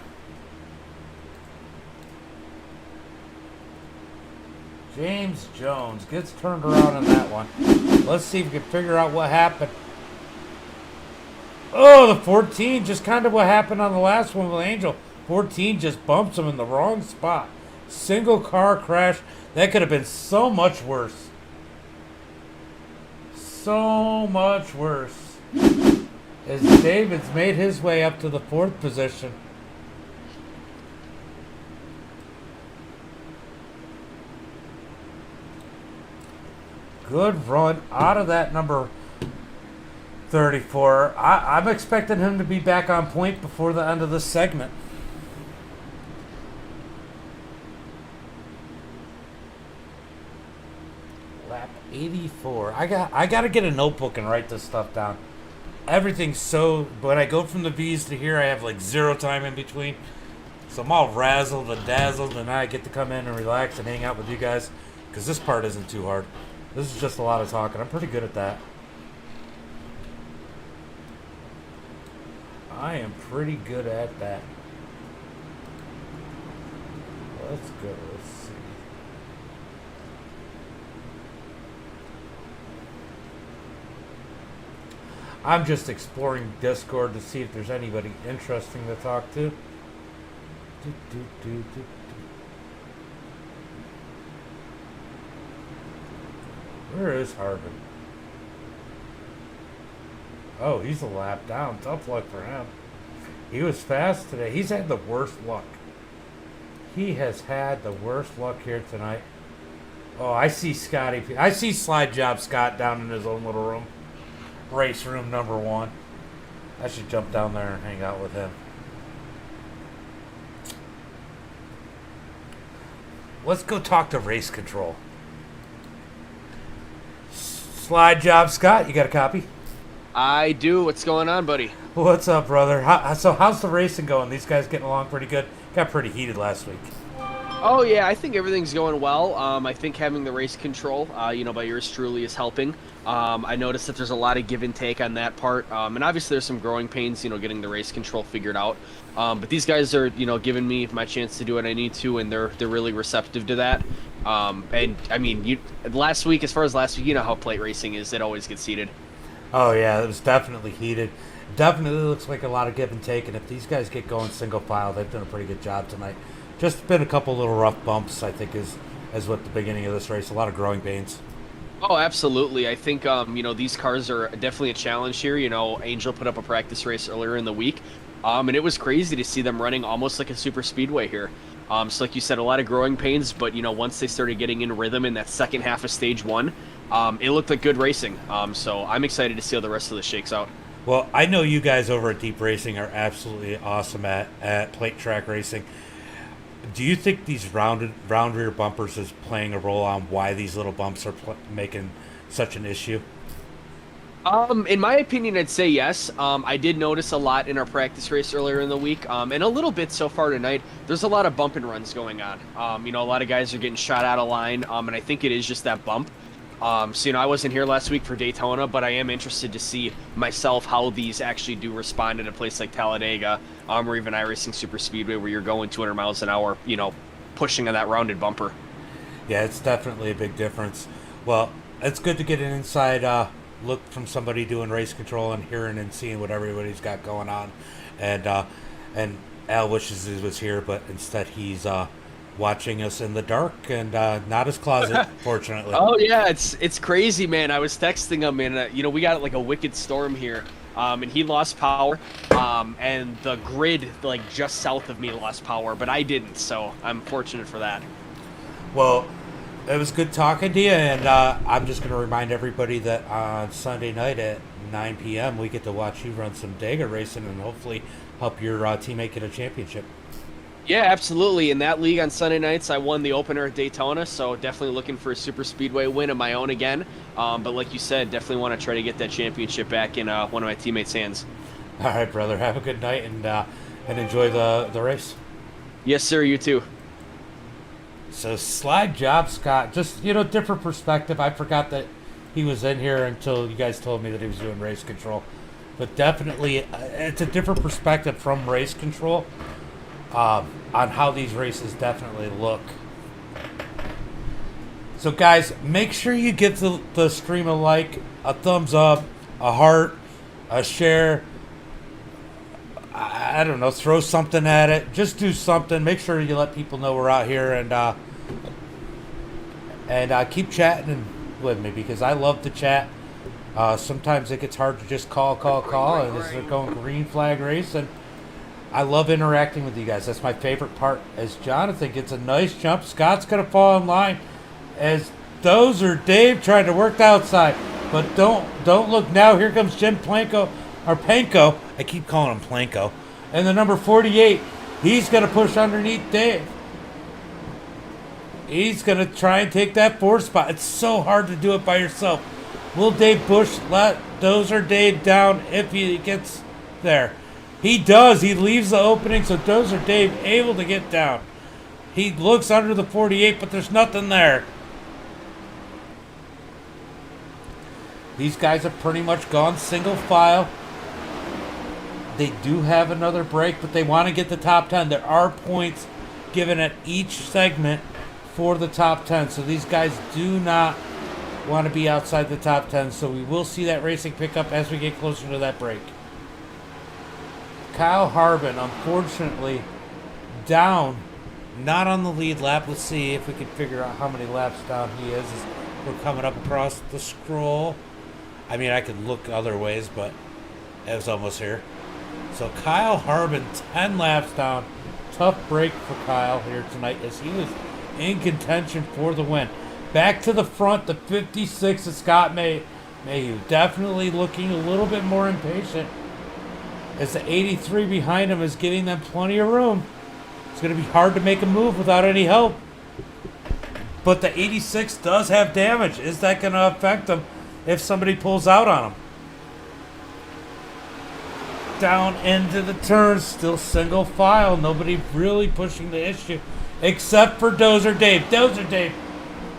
James Jones gets turned around in that one. Let's see if we can figure out what happened. Oh, the 14, just kind of what happened on the last one with Angel. 14 just bumps him in the wrong spot. Single car crash. That could have been so much worse. So much worse. As David's made his way up to the 4th position. good run out of that number 34. I'm expecting him to be back on point before the end of this segment. Lap 84. I got to get a notebook and write this stuff down. Everything's so... When I go from the V's to here, I have like zero time in between. So I'm all razzled and dazzled, and I get to come in and relax and hang out with you guys. Because this part isn't too hard. This is just a lot of talking. I'm pretty good at that. I am pretty good at that. Let's go. Let's see. I'm just exploring Discord to see if there's anybody interesting to talk to. Where is Harbin? Oh, he's a lap down. Tough luck for him. He was fast today. He's had the worst luck. He has had the worst luck here tonight. Oh, I see Scotty. I see Slide Job Scott down in his own little room. Race room number 1. I should jump down there and hang out with him. Let's go talk to race control. Slide Job Scott, you got a copy? I do. What's going on, buddy? What's up, brother? How's the racing going? These guys getting along pretty good? Got pretty heated last week. Oh, yeah, I think everything's going well. I think having the race control, by yours truly is helping. I noticed that there's a lot of give and take on that part. And obviously there's some growing pains, getting the race control figured out. But these guys are, giving me my chance to do what I need to, and they're really receptive to that. And, I mean, last week, as far as last week, you know how plate racing is. It always gets heated. Oh, yeah, it was definitely heated. Definitely looks like a lot of give and take, and if these guys get going single file, they've done a pretty good job tonight. Just been a couple little rough bumps, I think, is what the beginning of this race. A lot of growing pains. Oh, absolutely. I think, these cars are definitely a challenge here. Angel put up a practice race earlier in the week, and it was crazy to see them running almost like a super speedway here. So like you said, a lot of growing pains, but, once they started getting in rhythm in that second half of stage 1, it looked like good racing. So I'm excited to see how the rest of this shakes out. Well, I know you guys over at Deep Racing are absolutely awesome at plate track racing. Do you think these round rear bumpers is playing a role on why these little bumps are making such an issue? In my opinion, I'd say yes. I did notice a lot in our practice race earlier in the week, and a little bit so far tonight. There's a lot of bump and runs going on. A lot of guys are getting shot out of line, and I think it is just that bump. So, I wasn't here last week for Daytona, but I am interested to see myself how these actually do respond in a place like Talladega, or even iRacing Super Speedway, where you're going 200 miles an hour, pushing on that rounded bumper. Yeah, it's definitely a big difference. Well, it's good to get an inside look from somebody doing race control and hearing and seeing what everybody's got going on. And Al wishes he was here, but instead he's watching us in the dark and not his closet, fortunately. Oh yeah, it's crazy, man. I was texting him, and we got like a wicked storm here, and he lost power, and the grid like just south of me lost power, but I didn't, so I'm fortunate for that. Well, it was good talking to you, and I'm just going to remind everybody that on Sunday night at 9 p.m. we get to watch you run some Dega racing and hopefully help your teammate get a championship. Yeah, absolutely. In that league on Sunday nights, I won the opener at Daytona, so definitely looking for a super speedway win of my own again. But like you said, definitely want to try to get that championship back in one of my teammates' hands. All right, brother. Have a good night and enjoy the race. Yes, sir. You too. So Slide Job Scott, just different perspective. I forgot that he was in here until you guys told me that he was doing race control. But definitely, it's a different perspective from race control. On how these races definitely look. So guys, make sure you give the stream a like, a thumbs up, a heart, a share. I don't know, throw something at it. Just do something. Make sure you let people know we're out here and keep chatting with me because I love to chat. Sometimes it gets hard to just call, and as they're going green flag race and I love interacting with you guys. That's my favorite part. As Jonathan gets a nice jump, Scott's going to fall in line as Dozer Dave tried to work the outside, but don't look now. Here comes Jim Planko, or Panko. I keep calling him Planko. And the number 48, he's going to push underneath Dave. He's going to try and take that 4th spot. It's so hard to do it by yourself. Will Dave Bush let Dozer Dave down if he gets there? He does. He leaves the opening, so Dozer Dave able to get down. He looks under the 48, but there's nothing there. These guys have pretty much gone single file. They do have another break, but they want to get the top 10. There are points given at each segment for the top 10. So these guys do not want to be outside the top 10. So we will see that racing pick up as we get closer to that break. Kyle Harbin, unfortunately, down. Not on the lead lap. Let's see if we can figure out how many laps down he is as we're coming up across the scroll. I mean, I could look other ways, but it was almost here. So Kyle Harbin, 10 laps down. Tough break for Kyle here tonight as he was in contention for the win. Back to the front, the 56 is Scott Mayhew. Definitely looking a little bit more impatient as the 83 behind him is giving them plenty of room. It's going to be hard to make a move without any help. But the 86 does have damage. Is that going to affect him if somebody pulls out on him? Down into the turns, still single file. Nobody really pushing the issue except for Dozer Dave. Dozer Dave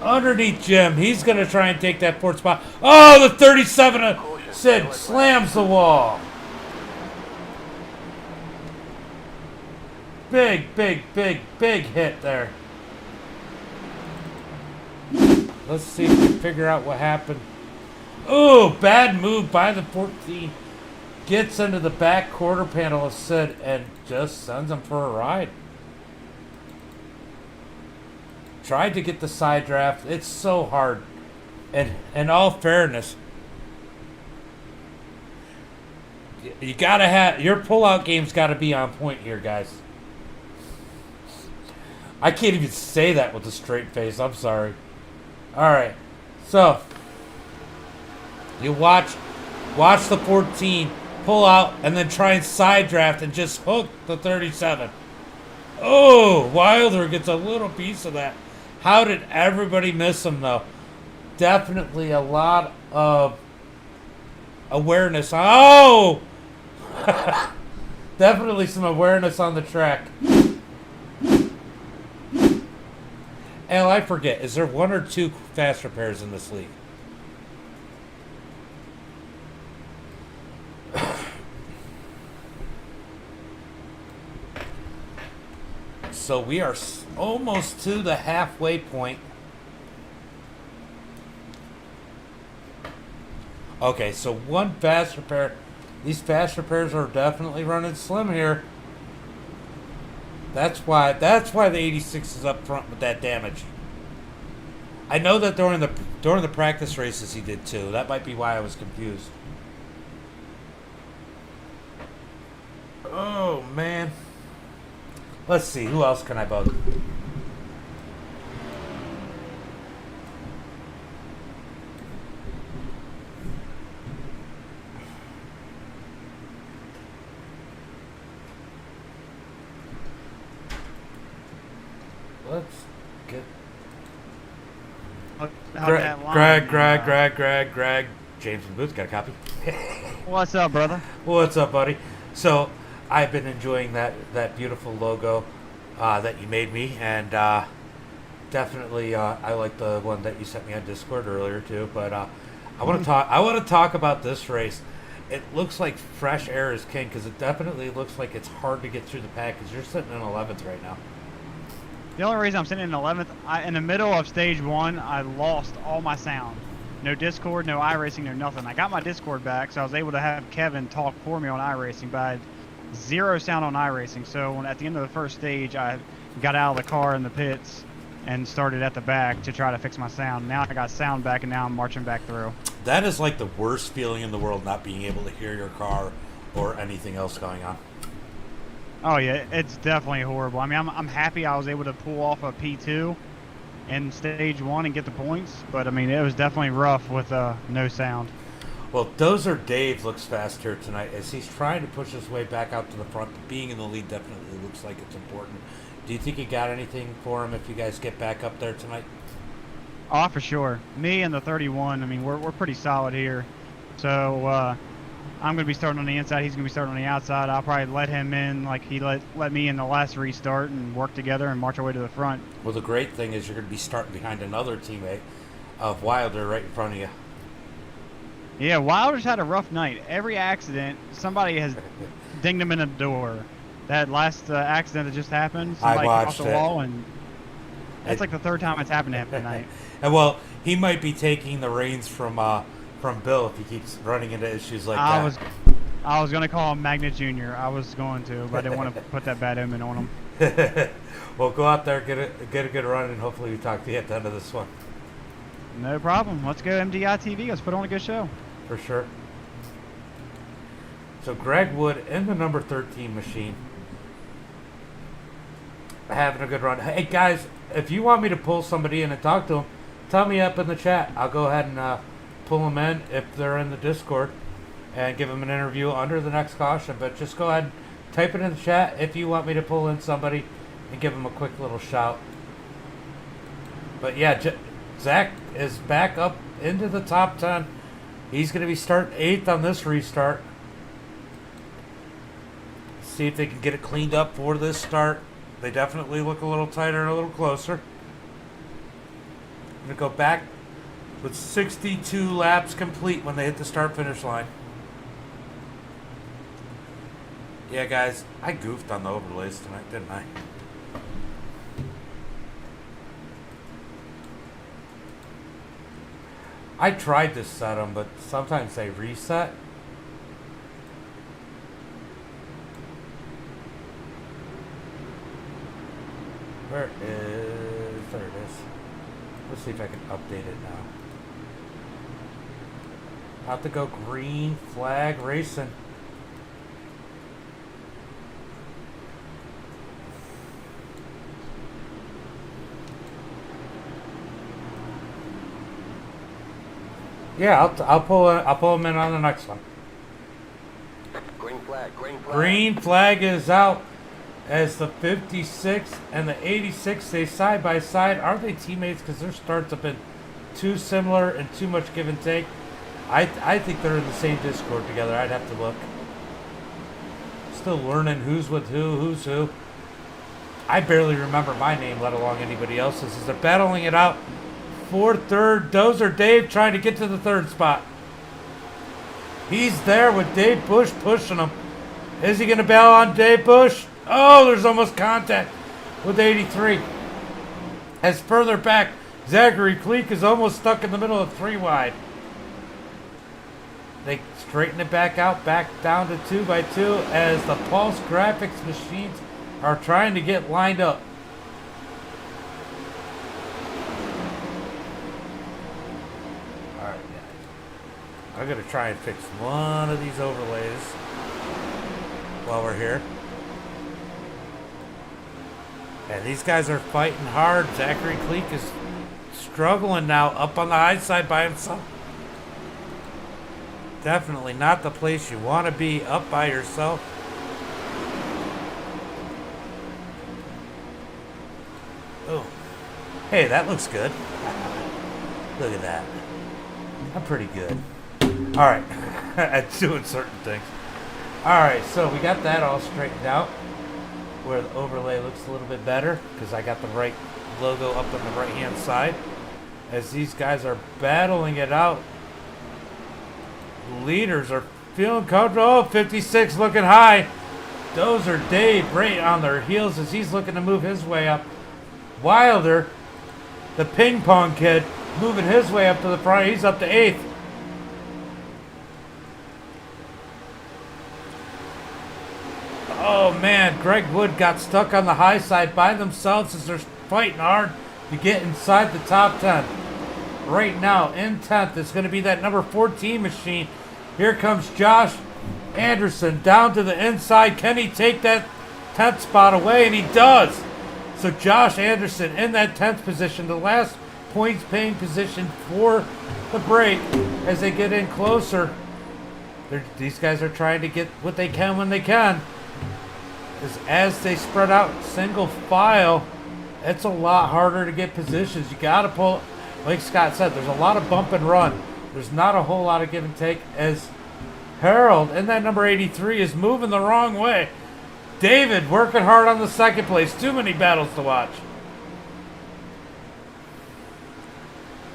underneath Jim. He's going to try and take that 4th spot. Oh, the 37 of Sid slams the wall. Big hit there. Let's see if we can figure out what happened. Oh, bad move by the 14. Gets into the back quarter panel of Sid and just sends him for a ride. Tried to get the side draft. It's so hard. And in all fairness, you gotta have your pullout game's gotta be on point here, guys. I can't even say that with a straight face. I'm sorry. Alright. So you watch the 14 pull out and then try and side draft and just hook the 37. Oh, Wilder gets a little piece of that. How did everybody miss him though? Definitely a lot of awareness. Oh! Definitely some awareness on the track. Al, I forget. Is there 1 or 2 fast repairs in this league? So we are almost to the halfway point. Okay, so 1 fast repair. These fast repairs are definitely running slim here. That's why the 86 is up front with that damage. I know that during the practice races he did too. That might be why I was confused. Oh man. Let's see, who else can I bug? Let's get Greg. James from Booth, got a copy? What's up, brother? What's up, buddy? So, I've been enjoying that beautiful logo that you made me, and definitely I like the one that you sent me on Discord earlier too. But I want to talk about this race. It looks like fresh air is king because it definitely looks like it's hard to get through the pack because you're sitting in 11th right now. The only reason I'm sitting in 11th, in the middle of stage 1, I lost all my sound. No Discord, no iRacing, no nothing. I got my Discord back, so I was able to have Kevin talk for me on iRacing, but I had 0 sound on iRacing. So at the end of the first stage, I got out of the car in the pits and started at the back to try to fix my sound. Now I got sound back, and now I'm marching back through. That is like the worst feeling in the world, not being able to hear your car or anything else going on. Oh yeah, it's definitely horrible. I mean, I'm happy I was able to pull off a P2, in stage 1 and get the points. But I mean, it was definitely rough with no sound. Well, Dozer Dave looks fast here tonight as he's trying to push his way back out to the front. Being in the lead definitely looks like it's important. Do you think you got anything for him if you guys get back up there tonight? Oh, for sure. Me and the 31. I mean, we're pretty solid here. So I'm going to be starting on the inside. He's going to be starting on the outside. I'll probably let him in like he let me in the last restart and work together and march our way to the front. Well, the great thing is you're going to be starting behind another teammate of Wilder right in front of you. Yeah, Wilder's had a rough night. Every accident, somebody has dinged him in the door. That last accident that just happened, somebody came off the wall, and that's like the third time it's happened to him tonight. And well, he might be taking the reins from Bill if he keeps running into issues like that. I was going to call him Magnet Jr. I was going to, but I didn't want to put that bad omen on him. Well, go out there, get a good run, and hopefully we talk to you at the end of this one. No problem. Let's go MDI TV. Let's put on a good show. For sure. So Greg Wood in the number 13 machine. Having a good run. Hey guys, if you want me to pull somebody in and talk to them, tell me up in the chat. I'll go ahead and pull them in if they're in the Discord and give them an interview under the next caution. But just go ahead and type it in the chat if you want me to pull in somebody and give them a quick little shout. But yeah, Zach is back up into the top 10. He's going to be starting 8th on this restart. See if they can get it cleaned up for this start. They definitely look a little tighter and a little closer. I'm going to go back with 62 laps complete when they hit the start-finish line. Yeah, guys, I goofed on the overlays tonight, didn't I? I tried to set them, but sometimes they reset. There it is. Let's see if I can update it now. About to go green flag racing. Yeah, I'll pull them in on the next one. Green flag, green flag. Green flag is out as the 56 and the 86 stay side by side. Are they teammates? Because their starts have been too similar and too much give and take. I think they're in the same Discord together. I'd have to look. Still learning who's with who's who. I barely remember my name, let alone anybody else's. As they're battling it out for third. Dozer Dave trying to get to the third spot. He's there with Dave Bush pushing him. Is he going to bail on Dave Bush? Oh, there's almost contact with 83. As further back, Zachary Cleek is almost stuck in the middle of 3 wide. They straighten it back out, back down to 2x2 as the Pulse Graphix machines are trying to get lined up. Alright, I'm going to try and fix one of these overlays while we're here. And these guys are fighting hard. Zachary Cleek is struggling now up on the high side by himself. Definitely not the place you want to be, up by yourself. Oh, hey, that looks good. Look at that. I'm pretty good. All right, at doing certain things. All right, so we got that all straightened out, where the overlay looks a little bit better because I got the right logo up on the right hand side as these guys are battling it out. Leaders are feeling comfortable. Oh, 56 looking high. Dozer Dave right on their heels as he's looking to move his way up. Wilder, the ping pong kid, moving his way up to the front. He's up to 8th. Oh man, Greg Wood got stuck on the high side by themselves as they're fighting hard to get inside the top 10. Right now, in 10th, is going to be that number 14 machine. Here comes Josh Anderson down to the inside. Can he take that 10th spot away? And he does. So Josh Anderson in that 10th position, the last points paying position for the break as they get in closer. These guys are trying to get what they can when they can. As they spread out single file, it's a lot harder to get positions. You got to pull, like Scott said, there's a lot of bump and run. There's not a whole lot of give and take as Harold in that number 83 is moving the wrong way. David working hard on the second place. Too many battles to watch.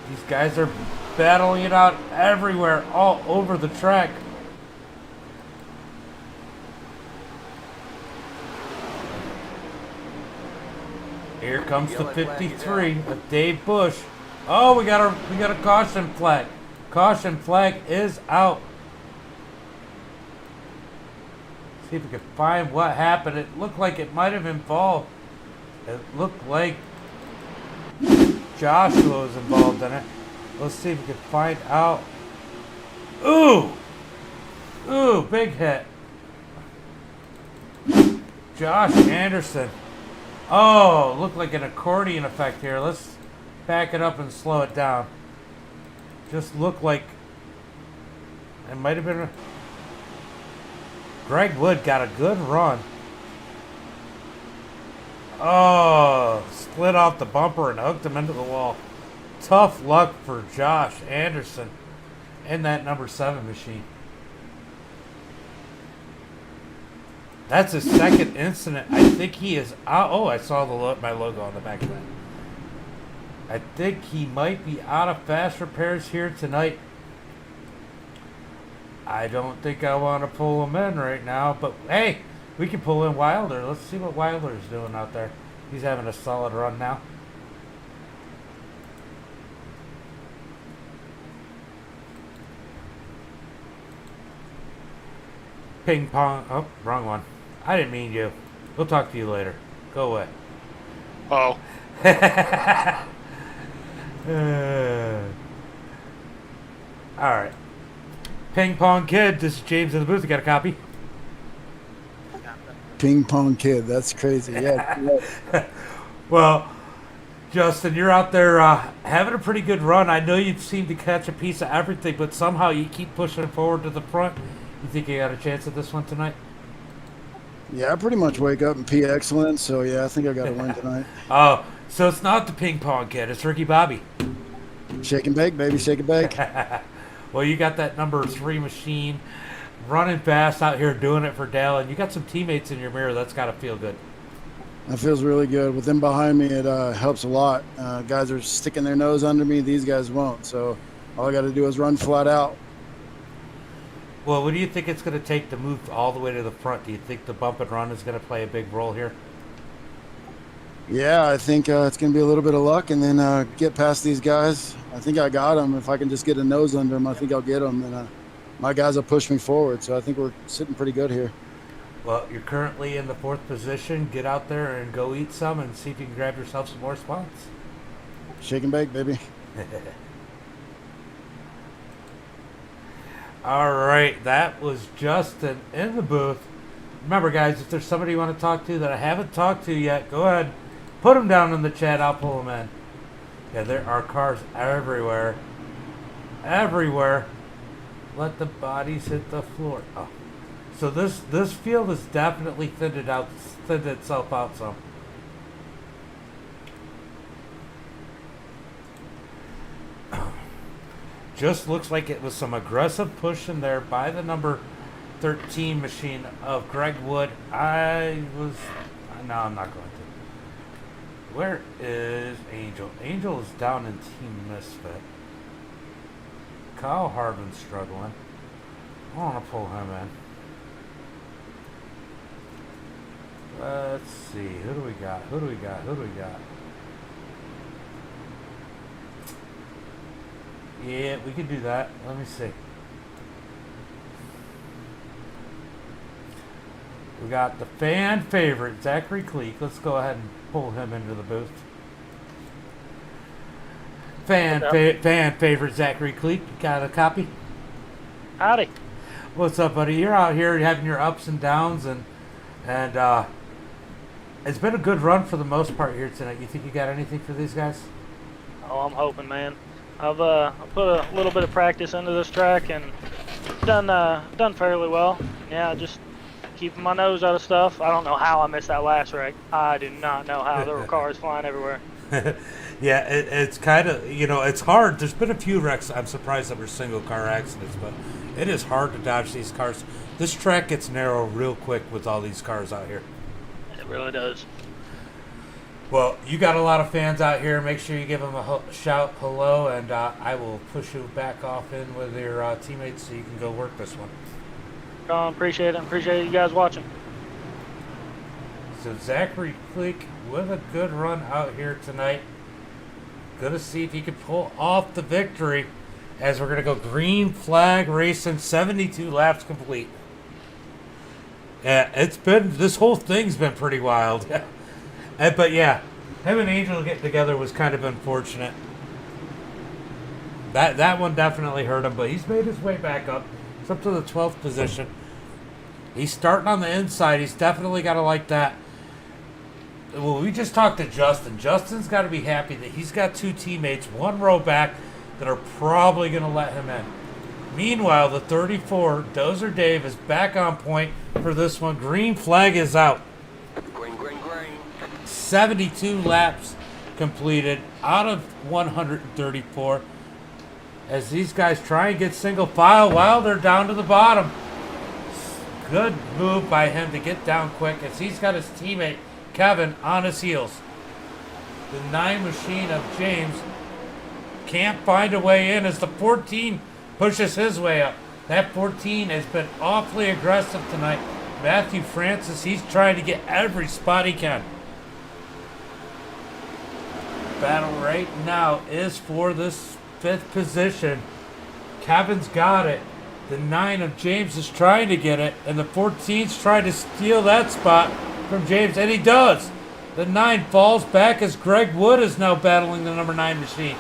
These guys are battling it out everywhere, all over the track. Here comes the 53 of Dave Bush. Oh, we got a caution flag. Caution flag is out. See if we can find what happened. It looked like it might have involved. It looked like Joshua was involved in it. Let's see if we can find out. Ooh! Ooh, big hit. Josh Anderson. Oh, looked like an accordion effect here. Let's back it up and slow it down. Just looked like it might have been. Greg Wood got a good run. Oh, split off the bumper and hooked him into the wall. Tough luck for Josh Anderson in that number 7 machine. That's his second incident. I think he is out. Oh, I saw my logo on the back of that. I think he might be out of fast repairs here tonight. I don't think I want to pull him in right now, but hey, we can pull in Wilder. Let's see what Wilder is doing out there. He's having a solid run now. Ping pong. Oh, wrong one. I didn't mean you. We'll talk to you later. Go away. Oh. All right. Ping Pong Kid, this is James in the booth. You got a copy? Ping Pong Kid, that's crazy. Yeah. Well, Justin, you're out there having a pretty good run. I know you seem to catch a piece of everything, but somehow you keep pushing forward to the front. You think you got a chance at this one tonight? Yeah, I pretty much wake up and pee excellent, so yeah, I think I got to win tonight. Oh, so it's not the Ping Pong Kid, it's Ricky Bobby. Shake and bake, baby, shake and bake. Well, you got that number 3 machine running fast out here doing it for Dale, and you got some teammates in your mirror. That's got to feel good. That feels really good. With them behind me, it helps a lot. Guys are sticking their nose under me. These guys won't. So all I got to do is run flat out. Well, what do you think it's going to take to move all the way to the front? Do you think the bump and run is going to play a big role here? Yeah, I think it's going to be a little bit of luck and then get past these guys. I think I got them. If I can just get a nose under them, I think I'll get them. And my guys will push me forward. So I think we're sitting pretty good here. Well, you're currently in the 4th position. Get out there and go eat some and see if you can grab yourself some more spots. Shake and bake, baby. All right, that was Justin in the booth. Remember, guys, if there's somebody you want to talk to that I haven't talked to yet, go ahead. Put them down in the chat. I'll pull them in. Yeah, there are cars everywhere. Everywhere. Let the bodies hit the floor. Oh. So this field has definitely thinned itself out some. Just looks like it was some aggressive push in there by the number 13 machine of Greg Wood. No, I'm not going to. Where is Angel? Angel is down in Team Misfit. Kyle Harvin's struggling. I want to pull him in. Let's see. Who do we got? Who do we got? Who do we got? Yeah, we can do that. Let me see. We got the fan favorite, Zachary Cleek. Let's go ahead and pull him into the booth. Fan favorite, Zachary Cleek. You got a copy? Howdy. What's up, buddy? You're out here having your ups and downs, and It's been a good run for the most part here tonight. You think you got anything for these guys? Oh, I'm hoping, man. I've put a little bit of practice into this track and done fairly well. Yeah, just keeping my nose out of stuff. I don't know how I missed that last wreck. I do not know how. There were cars flying everywhere. Yeah, it's kind of, it's hard. There's been a few wrecks. I'm surprised that were single car accidents, but it is hard to dodge these cars. This track gets narrow real quick with all these cars out here. It really does. Well, you got a lot of fans out here. Make sure you give them a shout hello, and I will push you back off in with your teammates so you can go work this one. Appreciate it. Appreciate you guys watching. So Zachary Cleek with a good run out here tonight. Gonna see if he can pull off the victory as we're gonna go green flag racing, 72 laps complete. Yeah, this whole thing's been pretty wild. But yeah, him and Angel getting together was kind of unfortunate. That one definitely hurt him, but he's made his way back up. It's up to the 12th position. He's starting on the inside. He's definitely got to like that. Well, we just talked to Justin. Justin's got to be happy that he's got two teammates, one row back, that are probably going to let him in. Meanwhile, the 34, Dozer Dave, is back on point for this one. Green flag is out. Green, green, green. 72 laps completed out of 134 as these guys try and get single file while they're down to the bottom. Good move by him to get down quick as he's got his teammate Kevin on his heels. The 9 machine of James can't find a way in as the 14 pushes his way up. That 14 has been awfully aggressive tonight. Matthew Francis, he's trying to get every spot he can. Battle right now is for this 5th position. Kevin's got it. The 9 of James is trying to get it, and the 14's trying to steal that spot from James, and he does. The 9 falls back as Greg Wood is now battling the number 9 machine.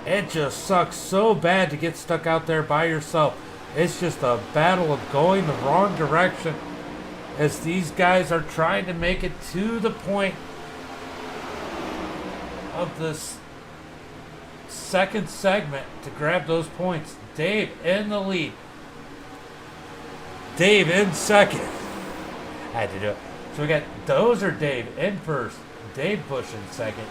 It just sucks so bad to get stuck out there by yourself. It's just a battle of going the wrong direction as these guys are trying to make it to the point of this second segment to grab those points. Dave in the lead. Dave in second. I had to do it. So we got Dozer Dave in first. Dave Bush in second.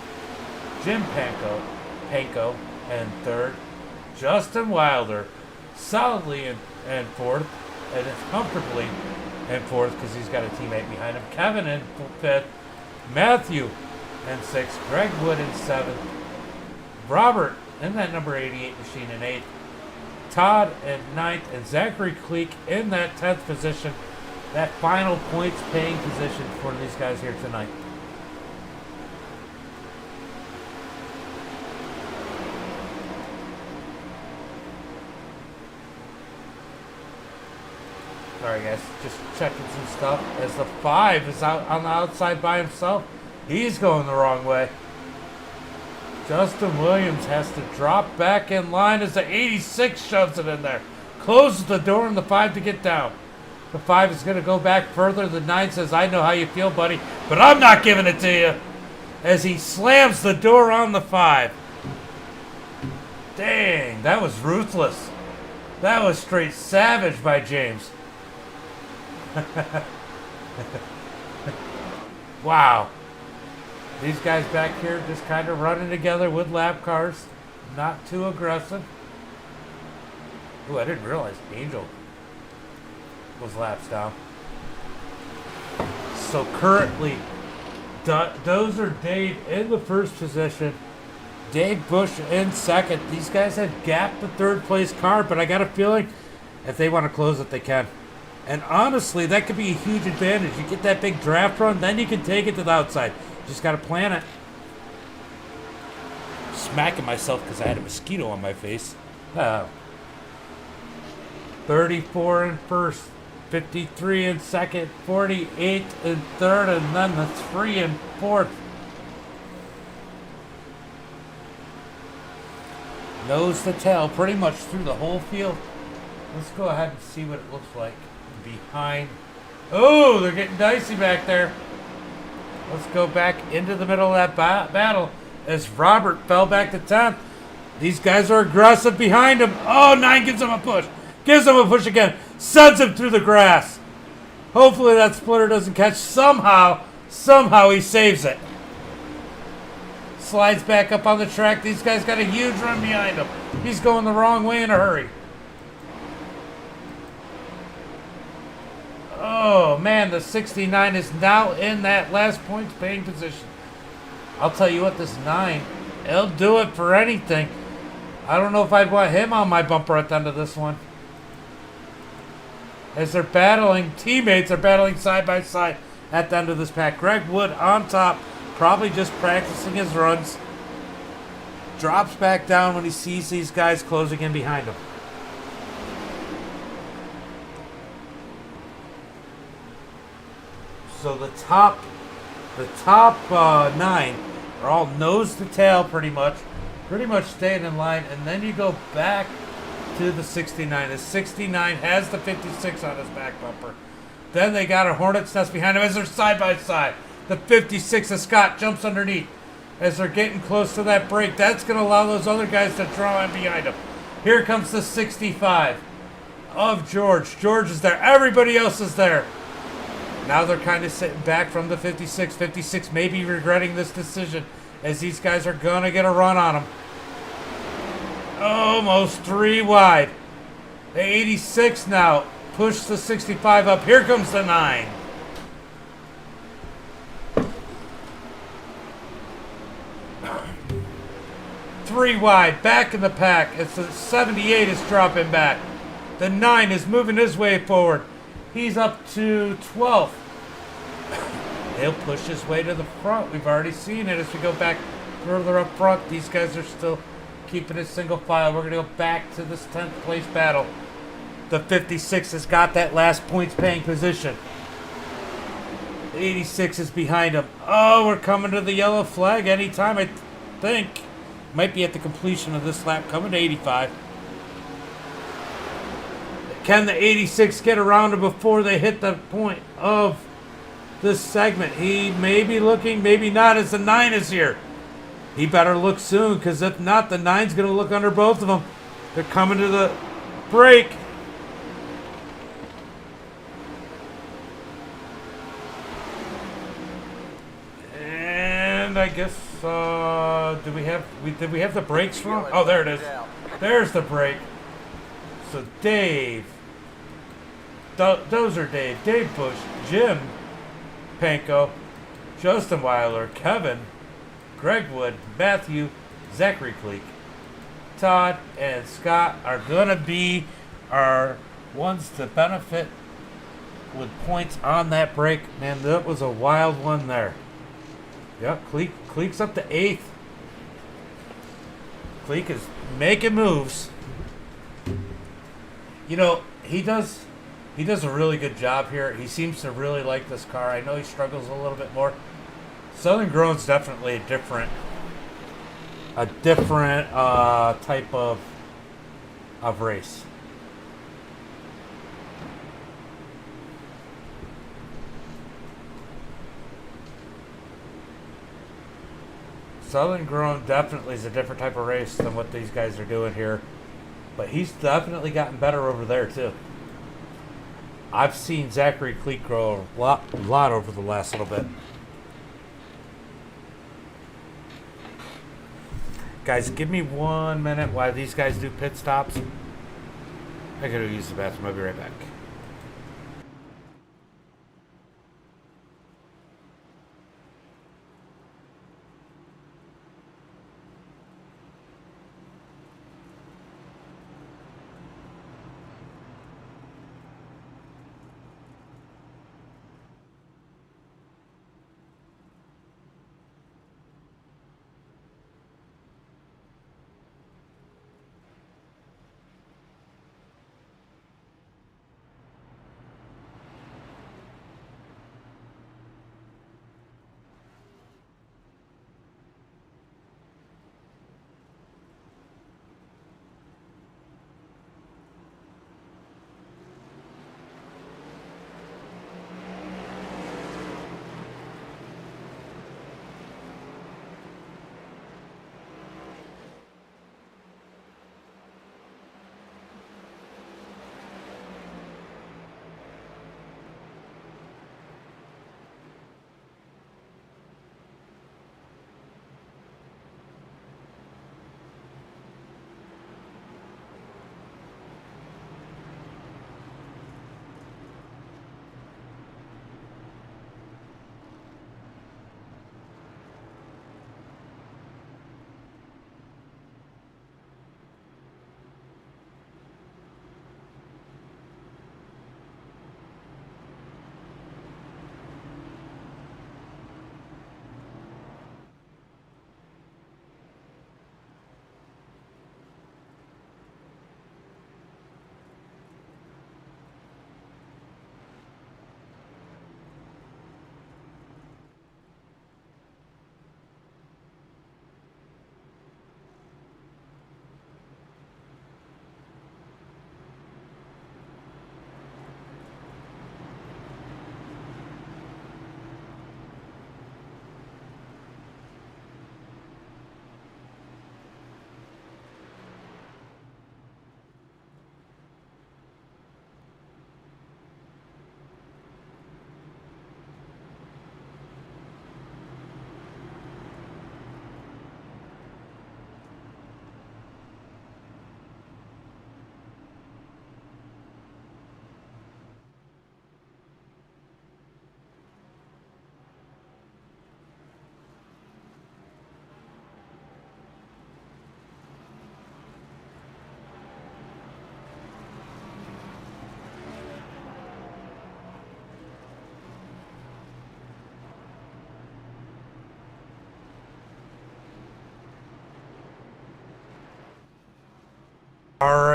Jim Panko in third. Justin Wilder solidly in fourth, and comfortably in fourth because he's got a teammate behind him. Kevin in fifth. Matthew in sixth. Greg Wood in seventh. Robert in that number 88 machine in eighth. Todd in ninth, and Zachary Cleek in that 10th position. That final points paying position for these guys here tonight. Sorry guys, just checking some stuff as the 5 is out on the outside by himself. He's going the wrong way. Justin Williams has to drop back in line as the 86 shoves it in there. Closes the door on the 5 to get down. The 5 is going to go back further. The 9 says, I know how you feel, buddy, but I'm not giving it to you. As he slams the door on the 5. Dang, that was ruthless. That was straight savage by James. Wow. These guys back here just kind of running together with lap cars. Not too aggressive. Ooh, I didn't realize Angel was laps down. So currently, Dozer Dave in the first position. Dave Bush in second. These guys have gapped the third place car, but I got a feeling if they want to close it, they can. And honestly, that could be a huge advantage. You get that big draft run, then you can take it to the outside. Just got to plan it. Smacking myself because I had a mosquito on my face. 34 in first, 53 in second, 48 in third, and then the 3 in fourth. Nose to tail pretty much through the whole field. Let's go ahead and see what it looks like behind Oh, they're getting dicey back there. Let's go back into the middle of that battle as Robert fell back to 10th. These guys are aggressive behind him. Oh, 9 gives him a push. Gives him a push again. Sends him through the grass. Hopefully that splitter doesn't catch. Somehow he saves it. Slides back up on the track. These guys got a huge run behind him. He's going the wrong way in a hurry. Oh, man, the 69 is now in that last points paying position. I'll tell you what, this 9, he'll do it for anything. I don't know if I'd want him on my bumper at the end of this one. As they're battling, teammates are battling side by side at the end of this pack. Greg Wood on top, probably just practicing his runs. Drops back down when he sees these guys closing in behind him. So the top 9 are all nose to tail pretty much staying in line, and then you go back to the 69. The 69 has the 56 on his back bumper. Then they got a hornet's nest behind him as they're side by side. The 56 of Scott jumps underneath as they're getting close to that break. That's going to allow those other guys to draw in behind him. Here comes the 65 of George. George is there. Everybody else is there. Now they're kind of sitting back from the 56. 56 may be regretting this decision as these guys are going to get a run on them. Almost 3 wide. The 86 now push the 65 up. Here comes the 9. Three wide, back in the pack. It's the 78 is dropping back. The 9 is moving his way forward. He's up to 12th. He'll push his way to the front. We've already seen it as we go back further up front. These guys are still keeping it single file. We're going to go back to this 10th place battle. The 56 has got that last points paying position. The 86 is behind him. Oh, we're coming to the yellow flag anytime, I think. Might be at the completion of this lap, coming to 85. Can the 86 get around him before they hit the point of this segment? He may be looking, maybe not, as the 9 is here. He better look soon, because if not, the 9's going to look under both of them. They're coming to the break. And I guess, did we have the brakes wrong? Oh, there it is. There's the brake. So Dave, those are Dave Bush, Jim Panko, Justin Weiler, Kevin, Greg Wood, Matthew, Zachary Cleek, Todd, and Scott are going to be our ones to benefit with points on that break. Man, that was a wild one there. Yep, Cleek's up to 8th. Cleek is making moves. You know, he does a really good job here. He seems to really like this car. I know he struggles a little bit more. Southern Grown's definitely a different type of race. Southern Grown definitely is a different type of race than what these guys are doing here. But he's definitely gotten better over there, too. I've seen Zachary Cleek grow a lot over the last little bit. Guys, give me 1 minute while these guys do pit stops. I gotta use the bathroom. I'll be right back.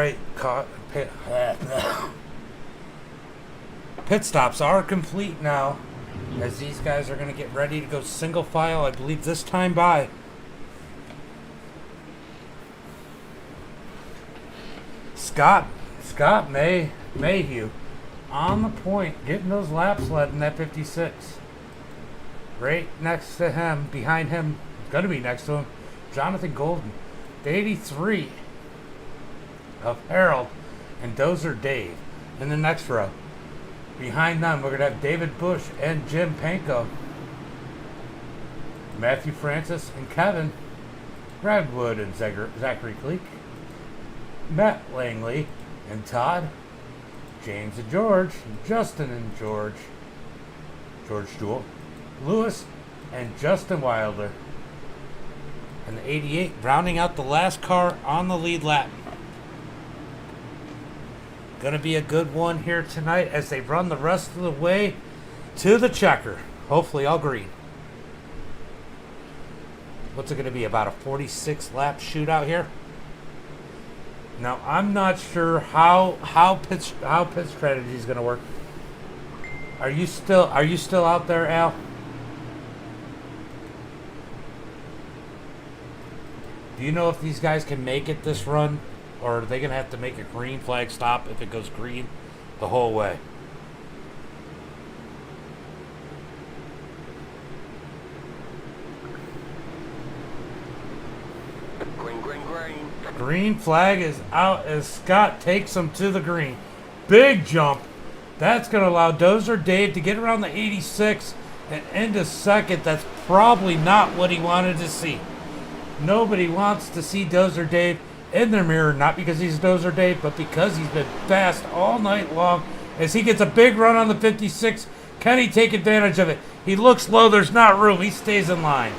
right, pit stops are complete now, as these guys are going to get ready to go single file, I believe this time by. Scott Mayhew on the point, getting those laps led in that 56. Right next to him, behind him, going to be next to him, Jonathan Golden. The 83 of Harold and Dozer Dave in the next row. Behind them, we're going to have David Bush and Jim Panko. Matthew Francis and Kevin. Brad Wood and Zachary Cleek. Matt Langley and Todd. James and George. Justin and George. George Jewell. Lewis and Justin Wilder. And the 88 rounding out the last car on the lead lap. Going to be a good one here tonight as they run the rest of the way to the checker. Hopefully all green. What's it going to be, about a 46 lap shootout here? Now I'm not sure how pit strategy is going to work. Are you still out there, Al? Do you know if these guys can make it this run, or are they going to have to make a green flag stop if it goes green the whole way? Green, green, green. Green flag is out as Scott takes them to the green. Big jump. That's going to allow Dozer Dave to get around the 86 and into second. That's probably not what he wanted to see. Nobody wants to see Dozer Dave in their mirror, not because he's Dozer Dave, but because he's been fast all night long. As he gets a big run on the 56, can he take advantage of it? He looks low, there's not room, he stays in line.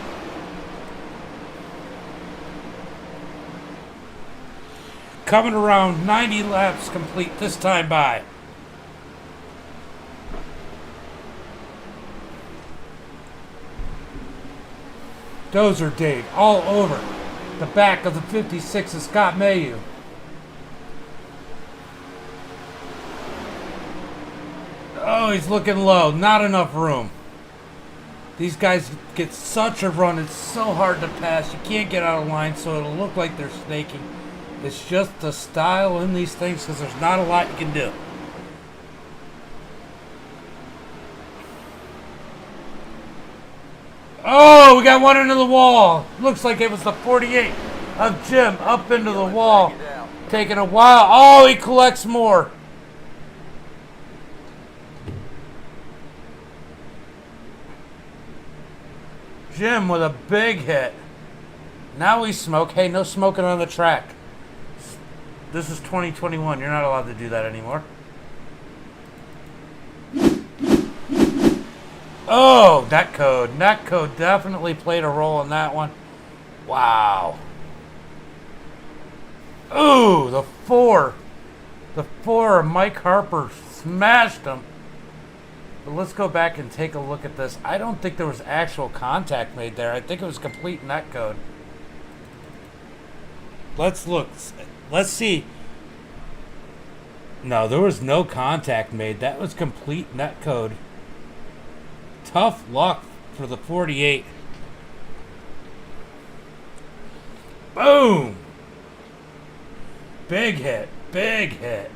Coming around, 90 laps complete this time by. Dozer Dave all over the back of the 56 of Scott Mayhew. Oh, he's looking low. Not enough room. These guys get such a run. It's so hard to pass. You can't get out of line, so it'll look like they're snaking. It's just the style in these things because there's not a lot you can do. Oh, we got one into the wall. Looks like it was the 48 of Jim up into the wall. Taking a while. Oh, he collects more. Jim with a big hit. Now we smoke. Hey, no smoking on the track. This is 2021. You're not allowed to do that anymore. Oh, net code. Net code definitely played a role in that one. Wow. Ooh, the four of Mike Harper smashed him. But let's go back and take a look at this. I don't think there was actual contact made there. I think it was complete net code. Let's look. Let's see. No, there was no contact made. That was complete net code. Tough luck for the 48. Boom! Big hit. Big hit.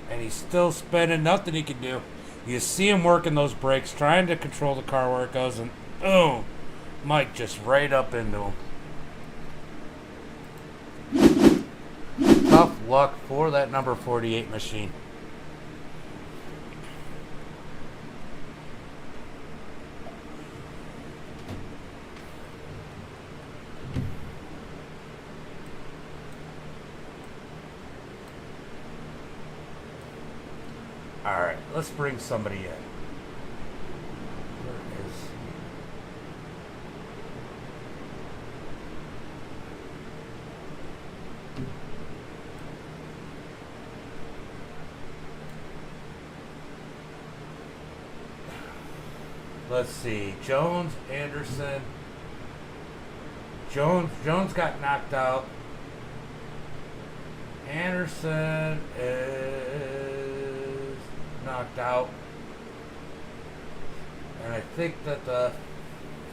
And he's still spinning. Nothing he can do. You see him working those brakes, trying to control the car where it goes, and boom! Mike just right up into him. Tough luck for that number 48 machine. Alright, let's bring somebody in. Where is... let's see. Jones, Anderson. Jones got knocked out. Anderson is knocked out. And I think that the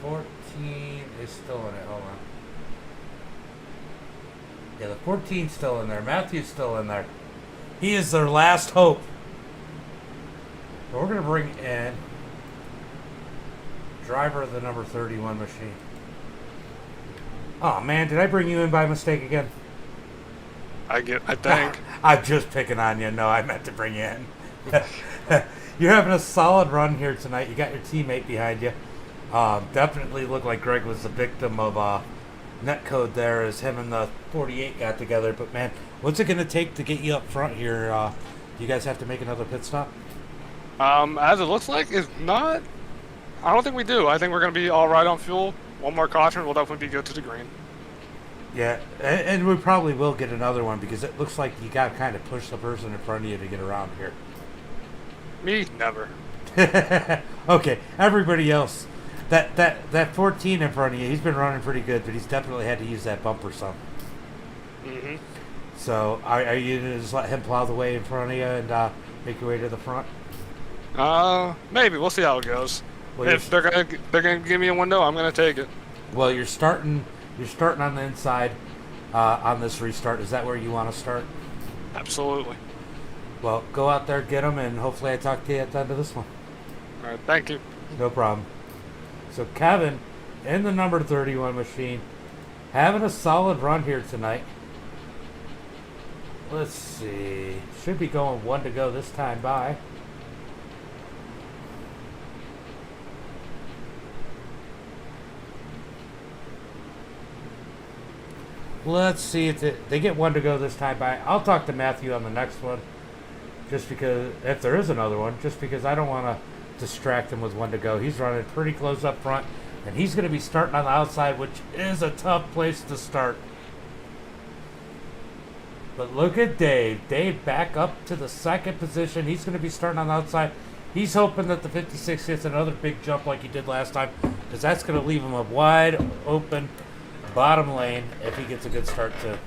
14 is still in it. Hold on. Yeah, the 14's still in there. Matthew's still in there. He is their last hope. So we're going to bring in driver of the number 31 machine. Oh, man, did I bring you in by mistake again? I think. I'm just picking on you. No, I meant to bring you in. You're having a solid run here tonight. You got your teammate behind you. Definitely looked like Greg was the victim of netcode there as him and the 48 got together. But, man, what's it going to take to get you up front here? Do you guys have to make another pit stop? As it looks like, it's not. I don't think we do. I think we're going to be all right on fuel. One more caution, we'll definitely be good to the green. Yeah, and we probably will get another one because it looks like you got to kind of push the person in front of you to get around here. Me, never. Okay, everybody else. That 14 in front of you, he's been running pretty good, but he's definitely had to use that bumper some. Mm-hmm. So are you going to just let him plow the way in front of you and make your way to the front? Maybe. We'll see how it goes. Well, if they're gonna give me a window, I'm gonna take it. Well, you're starting on the inside on this restart. Is that where you want to start? Absolutely. Well, go out there, get them, and hopefully I talk to you at the end of this one. All right. Thank you. No problem. So Kevin, in the number 31 machine, having a solid run here tonight. Let's see. Should be going 1 to go this time by. Let's see if they get 1 to go this time by. I'll talk to Matthew on the next one. Just because, if there is another one, just because I don't want to distract him with 1 to go. He's running pretty close up front, and he's going to be starting on the outside, which is a tough place to start. But look at Dave. Dave back up to the second position. He's going to be starting on the outside. He's hoping that the 56 gets another big jump like he did last time, because that's going to leave him a wide open bottom lane if he gets a good start too.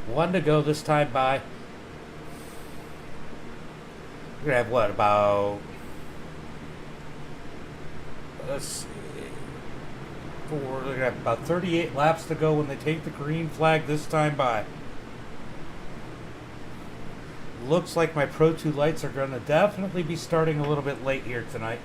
1 to go this time by. We're going to have what, about, let's see, we're going to have about 38 laps to go when they take the green flag this time by. Looks like my Pro 2 lights are going to definitely be starting a little bit late here tonight.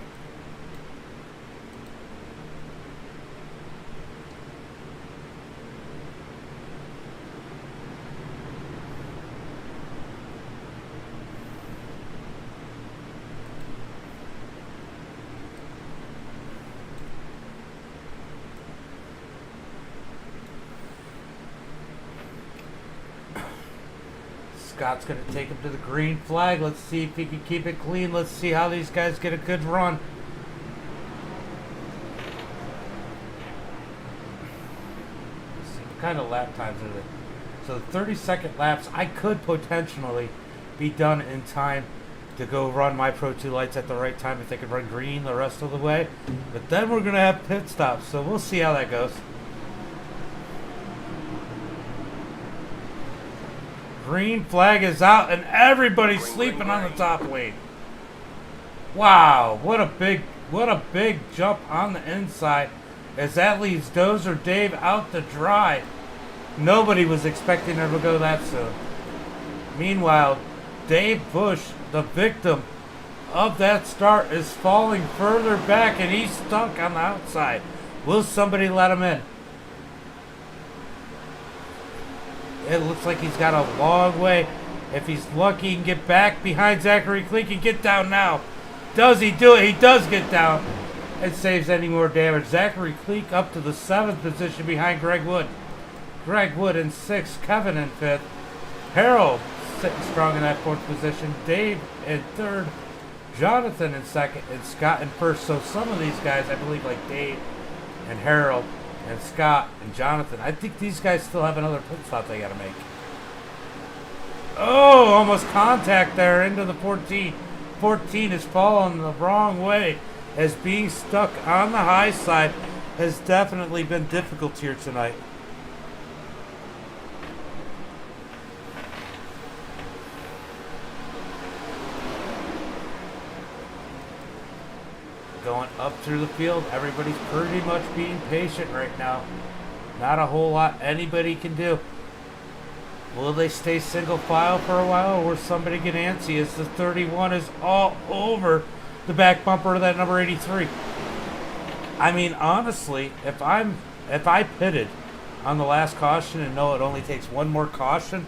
Scott's going to take him to the green flag. Let's see if he can keep it clean. Let's see how these guys get a good run. Let's see what kind of lap times are they. So the 30-second laps, I could potentially be done in time to go run my Pro 2 lights at the right time if they could run green the rest of the way. But then we're going to have pit stops, so we'll see how that goes. Green flag is out, and everybody's sleeping on the top lane. Wow, what a big jump on the inside, as that leaves Dozer Dave out to dry. Nobody was expecting him to go that soon. Meanwhile, Dave Bush, the victim of that start, is falling further back, and he's stuck on the outside. Will somebody let him in? It looks like he's got a long way. If he's lucky, he can get back behind Zachary Cleek and get down now. Does he do it? He does get down. It saves any more damage. Zachary Cleek up to the 7th position behind Greg Wood. Greg Wood in 6th. Kevin in 5th. Harold sitting strong in that 4th position. Dave in 3rd. Jonathan in 2nd. And Scott in 1st. So some of these guys, I believe, like Dave and Harold and Scott and Jonathan, I think these guys still have another pit stop they got to make. Oh, almost contact there into the 14. 14 is falling the wrong way. as being stuck on the high side has definitely been difficult here tonight. Going up through the field, everybody's pretty much being patient right now. Not a whole lot anybody can do. Will they stay single file for a while, or will somebody get antsy as the 31 is all over the back bumper of that number 83? I mean, honestly, if I pitted on the last caution and know it only takes one more caution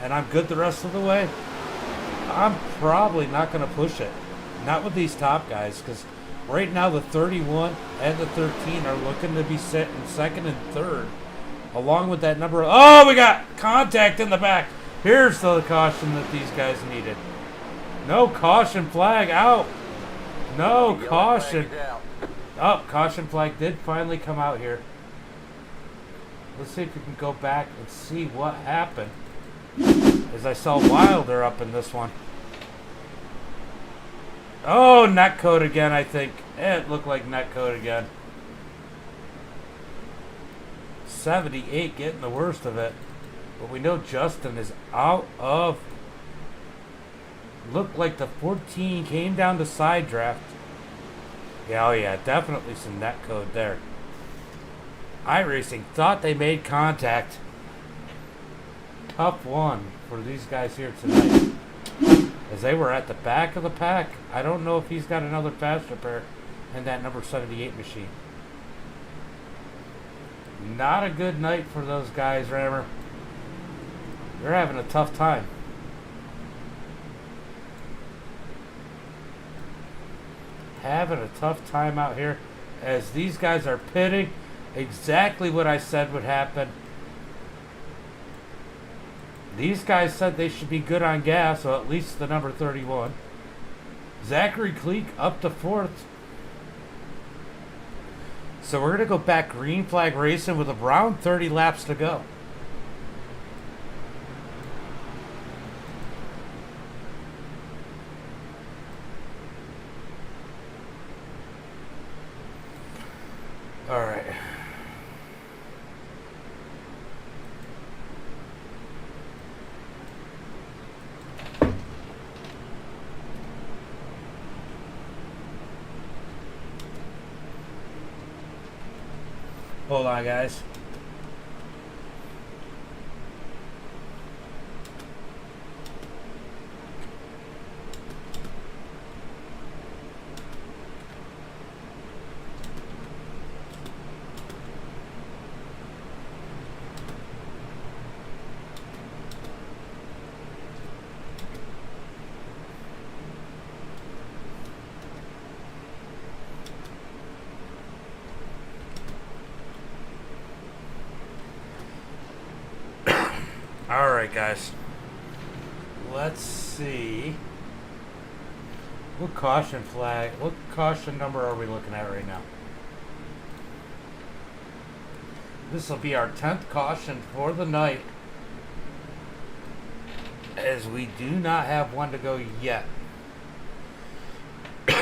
and I'm good the rest of the way, I'm probably not going to push it. Not with these top guys, because right now the 31 and the 13 are looking to be set in second and third, along with that number. Oh, we got contact in the back. Here's the caution that these guys needed. No caution flag out. No caution. Oh, caution flag did finally come out here. Let's see if we can go back and see what happened, as I saw Wilder up in this one. Oh, net code again, I think. It looked like net code again. 78 getting the worst of it. But we know Justin is out of... Looked like the 14 came down to side draft. Yeah, oh yeah, definitely some net code there. iRacing thought they made contact. Tough one for these guys here tonight, as they were at the back of the pack. I don't know if he's got another faster pair in that number 78 machine. Not a good night for those guys, Rammer. They're having a tough time. Having a tough time out here, as these guys are pitting. Exactly what I said would happen. These guys said they should be good on gas, so at least the number 31. Zachary Cleek up to 4th. So we're going to go back green flag racing with around 30 laps to go. All right. Hold on, guys. Alright, guys. Let's see. What caution flag, what caution number are we looking at right now? This will be our 10th caution for the night, as we do not have one to go yet.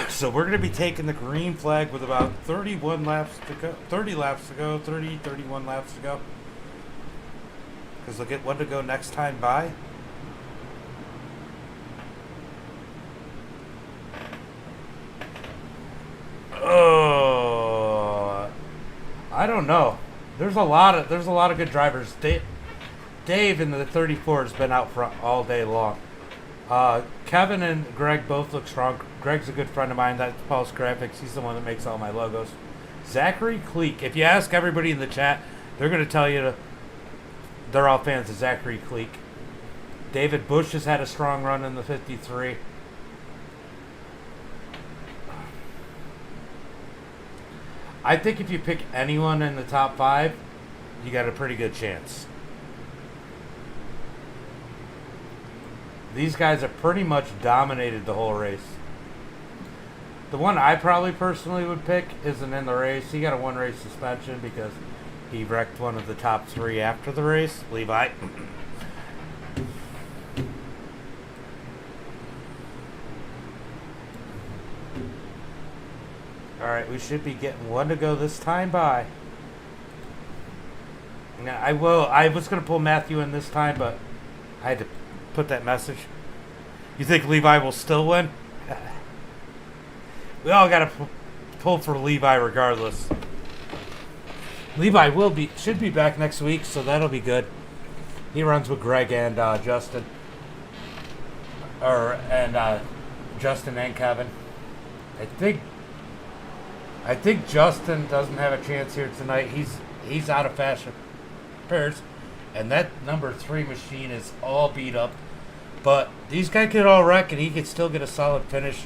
So we're going to be taking the green flag with about 31 laps to go, 30 laps to go, 31 laps to go. Because they'll get one to go next time by. Oh, I don't know. There's a lot of good drivers. Dave in the 34 has been out front all day long. Kevin and Greg both look strong. Greg's a good friend of mine. That's Paul's Graphix. He's the one that makes all my logos. Zachary Cleek. If you ask everybody in the chat, they're going to tell you they're all fans of Zachary Cleek. David Bush has had a strong run in the 53. I think if you pick anyone in the top 5, you got a pretty good chance. These guys have pretty much dominated the whole race. The one I probably personally would pick isn't in the race. He got a 1-race suspension because he wrecked one of the top 3 after the race. Levi. All right, we should be getting one to go this time by. Now, I was going to pull Matthew in this time, but I had to put that message. You think Levi will still win? We all got to pull for Levi regardless. Levi should be back next week, so that'll be good. He runs with Greg and Justin. Justin and Kevin. I think Justin doesn't have a chance here tonight. He's out of fashion pairs, and that number 3 machine is all beat up. But these guys could all wreck, and he could still get a solid finish.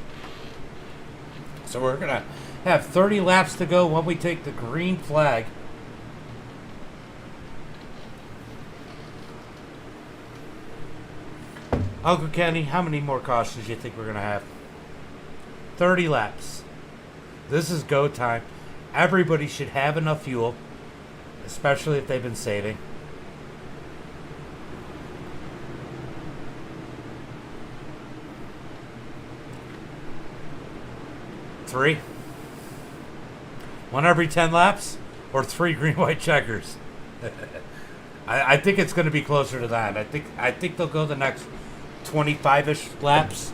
So we're gonna have 30 laps to go when we take the green flag. Uncle Kenny, how many more cautions do you think we're gonna have? 30 laps. This is go time. Everybody should have enough fuel, especially if they've been saving. Three. One every 10 laps, or 3 green white checkers. I think it's going to be closer to that. I think they'll go the next 25-ish laps,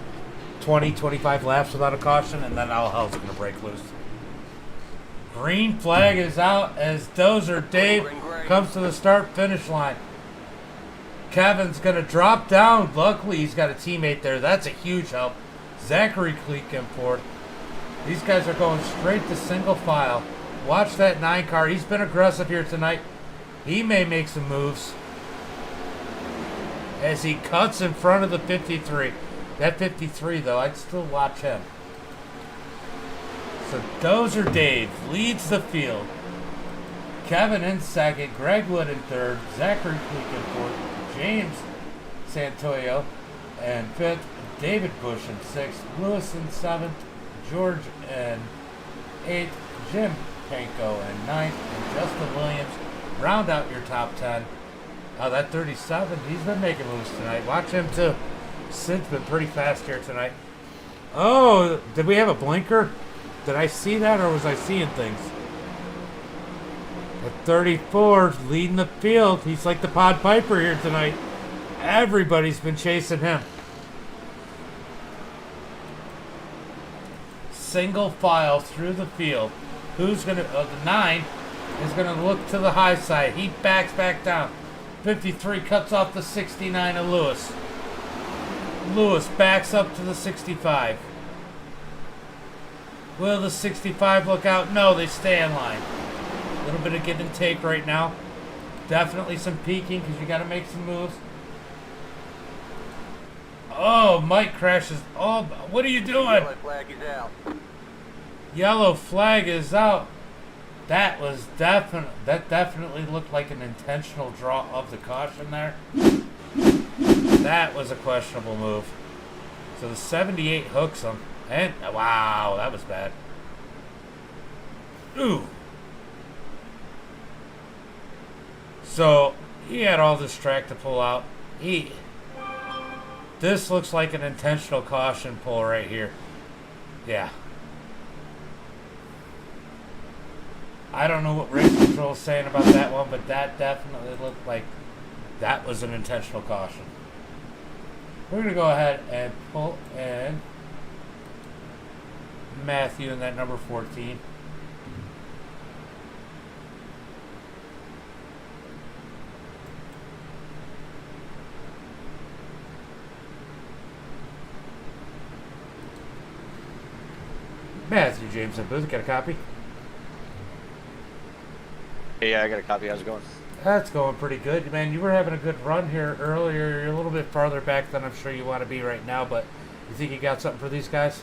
25 laps without a caution, and then all hell's going to break loose. Green flag is out as Dozer Dave comes to the start-finish line. Kevin's going to drop down. Luckily, he's got a teammate there. That's a huge help. Zachary Cleek in fourth. These guys are going straight to single file. Watch that 9 car. He's been aggressive here tonight. He may make some moves as he cuts in front of the 53. That 53, though, I'd still watch him. So Dozer Dave leads the field. Kevin in second. Greg Wood in third. Zachary Cleek in fourth. James Santoyo in fifth. David Bush in sixth. Lewis in seventh. George in eighth. Jim Panko in ninth. And Justin Williams round out your top 10. Oh, that 37, he's been making moves tonight. Watch him too. Sid's been pretty fast here tonight. Oh, did we have a blinker? Did I see that, or was I seeing things? At 34, leading the field. He's like the Pod Piper here tonight. Everybody's been chasing him. Single file through the field. Who's going to... the 9 is going to look to the high side. He backs back down. 53 cuts off the 69 of Lewis. Lewis backs up to the 65. Will the 65 look out? No, they stay in line. A little bit of give and take right now. Definitely some peeking because you got to make some moves. Oh, Mike crashes. Oh, what are you doing? Yellow flag is out. Yellow flag is out. That was that definitely looked like an intentional draw of the caution there. That was a questionable move. So the 78 hooks him. And wow, that was bad. Ooh. So he had all this track to pull out. This looks like an intentional caution pull right here. Yeah. I don't know what race control is saying about that one, but that definitely looked like that was an intentional caution. We're going to go ahead and pull in Matthew in that number 14. Matthew James and Booth, got a copy? Yeah, I got a copy. How's it going? That's going pretty good. Man, you were having a good run here earlier. You're a little bit farther back than I'm sure you want to be right now, but you think you got something for these guys?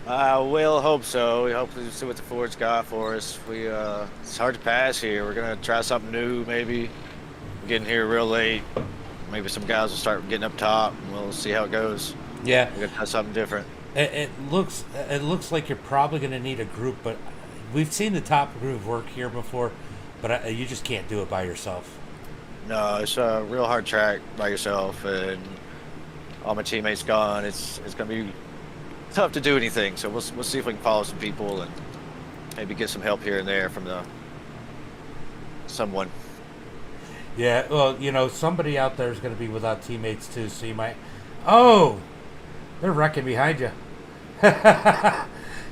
We'll hope so. We hope to see what the Ford's got for us. It's hard to pass here. We're going to try something new, maybe. We're getting here real late. Maybe some guys will start getting up top, and we'll see how it goes. Yeah. We're going to try something different. It looks like you're probably going to need a group, but we've seen the top groove work here before, but you just can't do it by yourself. No, it's a real hard track by yourself, and all my teammates gone. It's going to be tough to do anything. So we'll see if we can follow some people and maybe get some help here and there from someone. Yeah, well, you know, somebody out there is going to be without teammates too, so you might... Oh! They're wrecking behind you.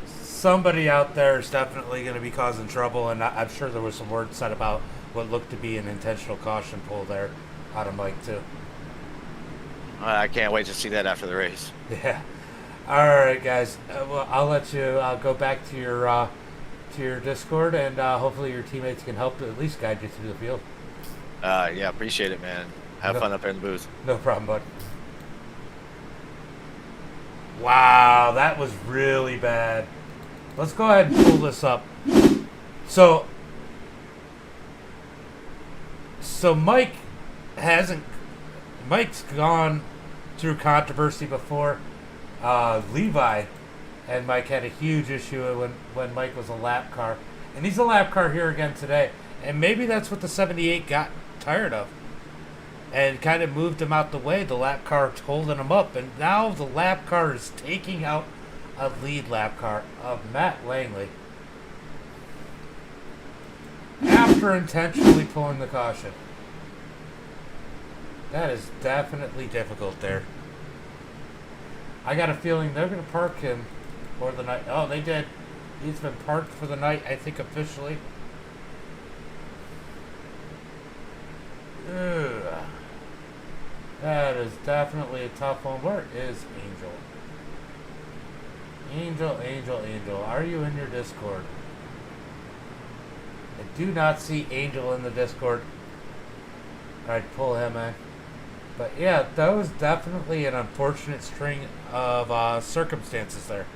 Somebody out there is definitely going to be causing trouble, and I'm sure there was some word said about what looked to be an intentional caution pull there out of Mike too. I can't wait to see that after the race. Yeah. All right, guys. Well, I'll go back to your Discord, and hopefully your teammates can help to at least guide you through the field. Yeah, appreciate it, man. Have fun up there in the booth. No problem, bud. Wow, that was really bad. Let's go ahead and pull this up. So Mike's gone through controversy before. Levi and Mike had a huge issue when Mike was a lap car. And he's a lap car here again today. And maybe that's what the 78 got tired of. And kind of moved him out the way. The lap car holding him up. And now the lap car is taking out a lead lap car of Matt Langley. After intentionally pulling the caution. That is definitely difficult there. I got a feeling they're going to park him for the night. Oh, they did. He's been parked for the night, I think, officially. Ugh. That is definitely a tough one. Where is Angel? Angel. Are you in your Discord? I do not see Angel in the Discord. Alright, pull him in. But yeah, that was definitely an unfortunate string of circumstances there.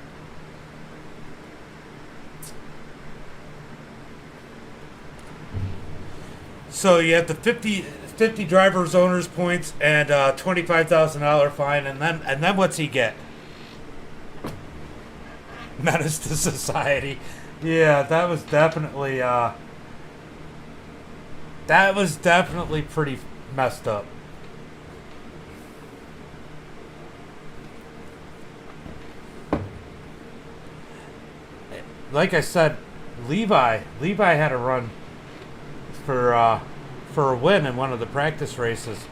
So you have the 50 drivers owners points and $25,000 fine, and then what's he get? Menace to society. Yeah, that was definitely pretty messed up. Like I said, Levi had a run for a win in one of the practice races,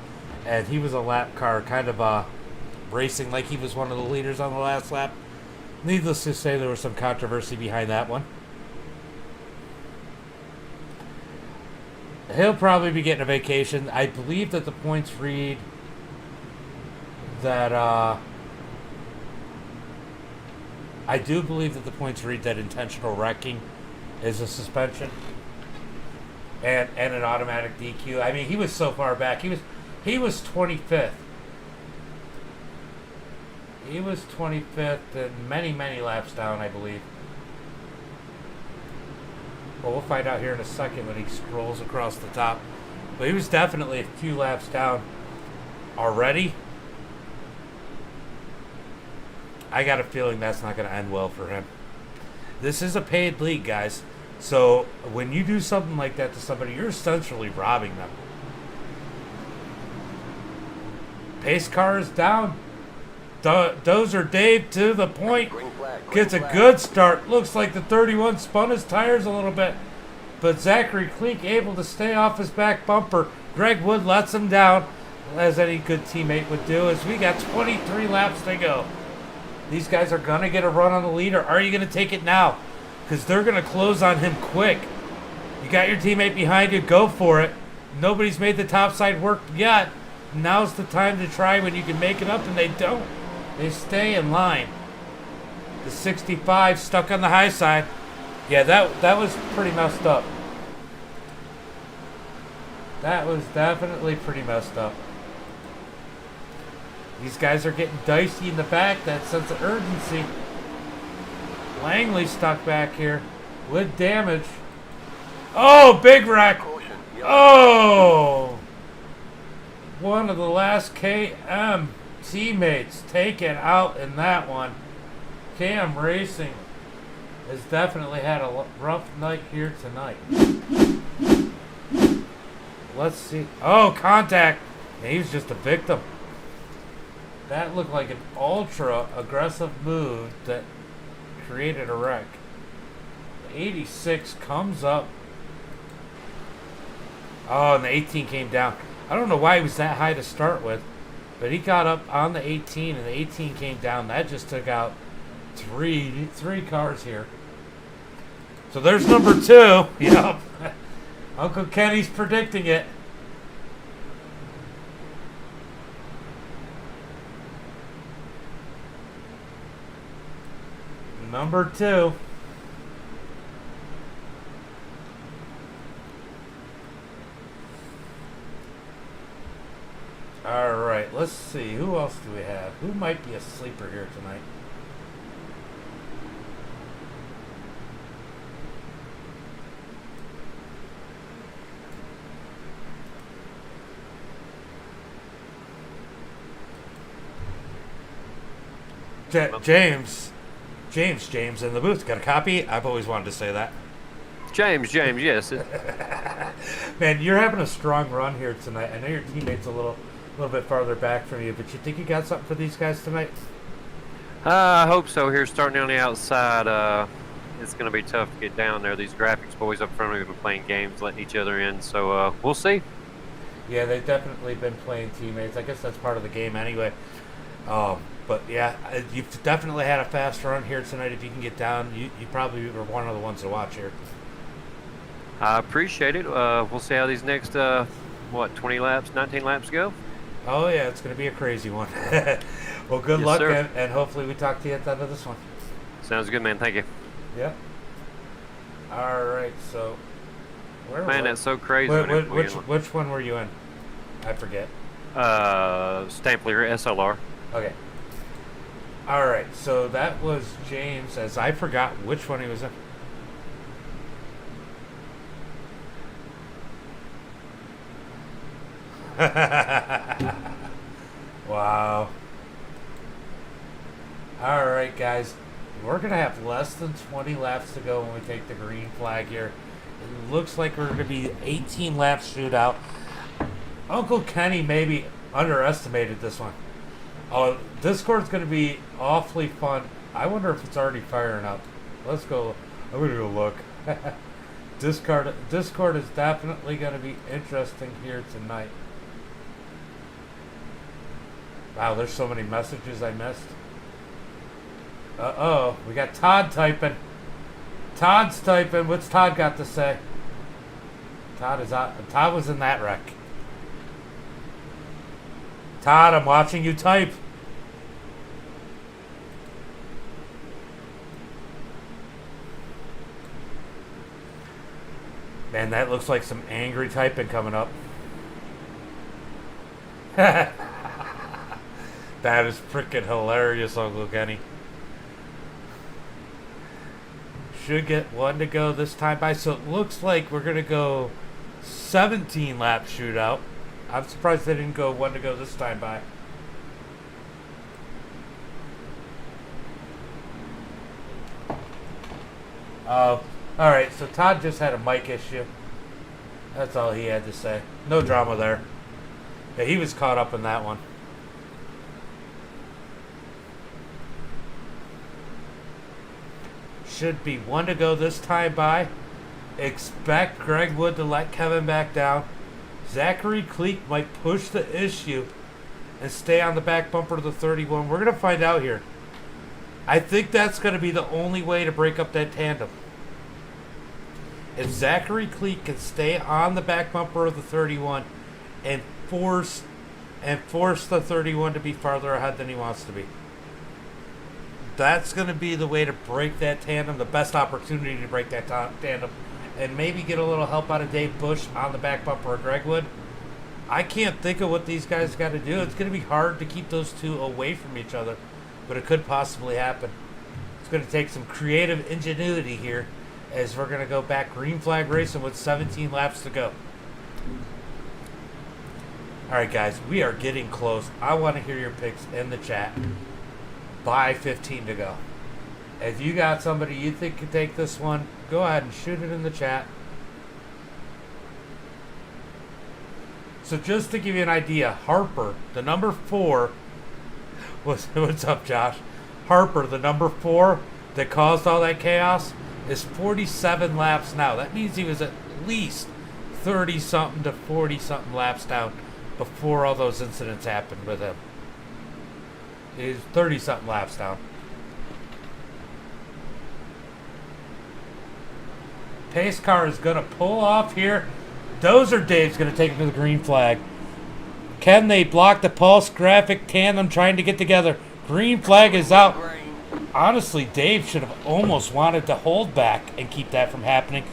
and he was a lap car, kind of racing like he was one of the leaders on the last lap. Needless to say, there was some controversy behind that one. He'll probably be getting a vacation. I believe that the points read that intentional wrecking is a suspension and an automatic DQ. I mean, he was so far back. He was 25th. He was 25th and many laps down, I believe. Well, we'll find out here in a second when he scrolls across the top. But he was definitely a few laps down already. I got a feeling that's not going to end well for him. This is a paid league, guys. So when you do something like that to somebody, you're essentially robbing them. Pace car is down. Dozer Dave to the point. Gets a good start. Looks like the 31 spun his tires a little bit. But Zachary Klink able to stay off his back bumper. Greg Wood lets him down, as any good teammate would do, as we got 23 laps to go. These guys are going to get a run on the lead, or are you going to take it now? Because they're going to close on him quick. You got your teammate behind you. Go for it. Nobody's made the top side work yet. Now's the time to try when you can make it up, and they don't. They stay in line. The 65 stuck on the high side. Yeah, that was pretty messed up. That was definitely pretty messed up. These guys are getting dicey in the back. That sense of urgency. Langley stuck back here with damage. Oh, big wreck. Oh! One of the last KM teammates taken out in that one. KM Racing has definitely had a rough night here tonight. Let's see. Oh, contact. He was just a victim. That looked like an ultra aggressive move that created a wreck. 86 comes up. Oh, and the 18 came down. I don't know why he was that high to start with, but he got up on the 18, and the 18 came down. That just took out three cars here. So there's number 2. Yep. Uncle Kenny's predicting it. Number 2. All right, let's see. Who else do we have? Who might be a sleeper here tonight? James in the booth. Got a copy? I've always wanted to say that. James, yes. Man, you're having a strong run here tonight. I know your teammate's a little bit farther back from you, but you think you got something for these guys tonight? I hope so. Here, starting on the outside, it's going to be tough to get down there. These Graphix boys up front have been playing games, letting each other in, so we'll see. Yeah, they've definitely been playing teammates. I guess that's part of the game anyway. But yeah, you've definitely had a fast run here tonight. If you can get down, you probably are one of the ones to watch here. I appreciate it. We'll see how these next, 20 laps, 19 laps go? Oh, yeah, it's going to be a crazy one. Well, good luck, and hopefully we talk to you at the end of this one. Sounds good, man. Thank you. Yep. All right, so... That's so crazy. Which one were you in? I forget. Stampler SLR. Okay. All right, so that was James, as I forgot which one he was in. Wow. All right, guys. We're going to have less than 20 laps to go when we take the green flag here. It looks like we're going to be 18 laps shootout. Uncle Kenny maybe underestimated this one. Oh, Discord's going to be awfully fun. I wonder if it's already firing up. Let's go. I'm going to go look. Discord is definitely going to be interesting here tonight. Wow, there's so many messages I missed. Uh-oh, we got Todd typing. Todd's typing. What's Todd got to say? Todd is out. Todd was in that wreck. Todd, I'm watching you type. Man, that looks like some angry typing coming up. That is freaking hilarious, Uncle Kenny. Should get one to go this time by. So it looks like we're going to go 17 lap shootout. I'm surprised they didn't go one to go this time by. Oh, all right. So Todd just had a mic issue. That's all he had to say. No drama there. Yeah, he was caught up in that one. Should be one to go this time by. Expect Greg Wood to let Kevin back down. Zachary Cleek might push the issue and stay on the back bumper of the 31. We're going to find out here. I think that's going to be the only way to break up that tandem. If Zachary Cleek can stay on the back bumper of the 31 and force the 31 to be farther ahead than he wants to be. That's going to be the way to break that tandem, the best opportunity to break that tandem, and maybe get a little help out of Dave Bush on the back bumper of Greg Wood. I can't think of what these guys got to do. It's going to be hard to keep those two away from each other, but it could possibly happen. It's going to take some creative ingenuity here as we're going to go back green flag racing with 17 laps to go. All right, guys, we are getting close. I want to hear your picks in the chat. By 15 to go. If you got somebody you think could take this one, go ahead and shoot it in the chat. So just to give you an idea, Harper, the number 4, What's up, Josh? Harper, the number 4 that caused all that chaos, is 47 laps now. That means he was at least 30-something to 40-something laps down before all those incidents happened with him. He's 30-something laps down. Pace car is going to pull off here. Dozer Dave's going to take him to the green flag. Can they block the Pulse Graphic tandem trying to get together? Green flag is out. Honestly, Dave should have almost wanted to hold back and keep that from happening.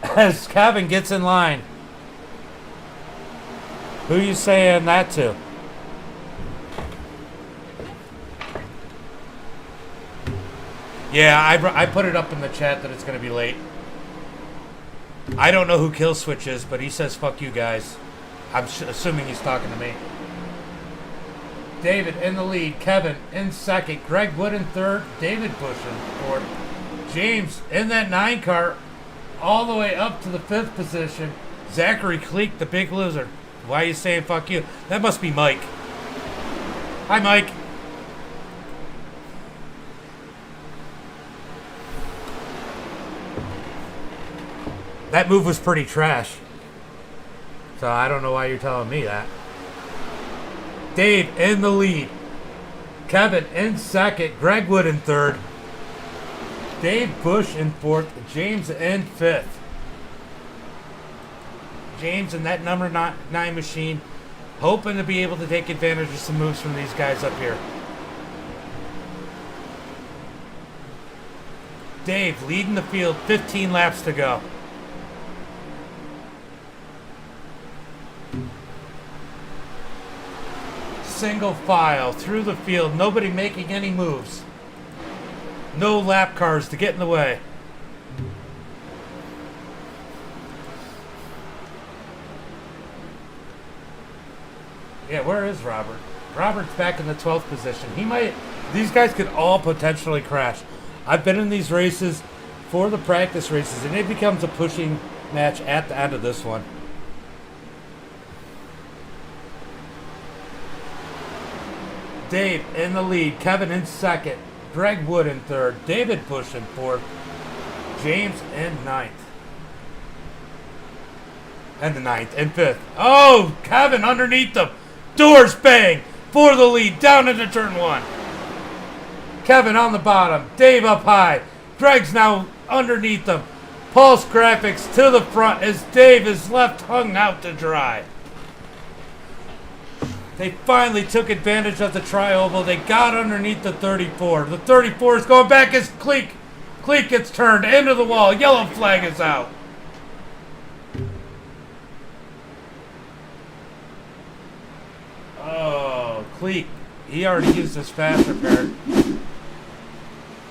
As Kevin gets in line. Who you saying that to? Yeah, I put it up in the chat that it's going to be late. I don't know who Kill Switch is, but he says fuck you guys. I'm assuming he's talking to me. David in the lead. Kevin in second. Greg Wood in third. David Bush in fourth. James in that 9 car all the way up to the 5th position. Zachary Cleek, the big loser. Why are you saying fuck you? That must be Mike. Hi, Mike. That move was pretty trash. So I don't know why you're telling me that. Dave in the lead. Kevin in second. Greg Wood in third. Dave Bush in fourth. James in fifth. James in that number 9 machine, hoping to be able to take advantage of some moves from these guys up here. Dave leading the field, 15 laps to go. Single file through the field, nobody making any moves. No lap cars to get in the way. Yeah, where is Robert? Robert's back in the 12th position. These guys could all potentially crash. I've been in these races for the practice races, and it becomes a pushing match at the end of this one. Dave in the lead. Kevin in second. Greg Wood in third. David Bush in fourth. James in ninth. And the ninth and fifth. Oh, Kevin underneath them. Doors bang for the lead down into turn 1. Kevin on the bottom. Dave up high. Greg's now underneath them. Pulse Graphics to the front as Dave is left hung out to dry. They finally took advantage of the tri-oval. They got underneath the 34. The 34 is going back as Cleek. Cleek gets turned into the wall. Yellow flag is out. Oh, Cleek. He already used his fast repair.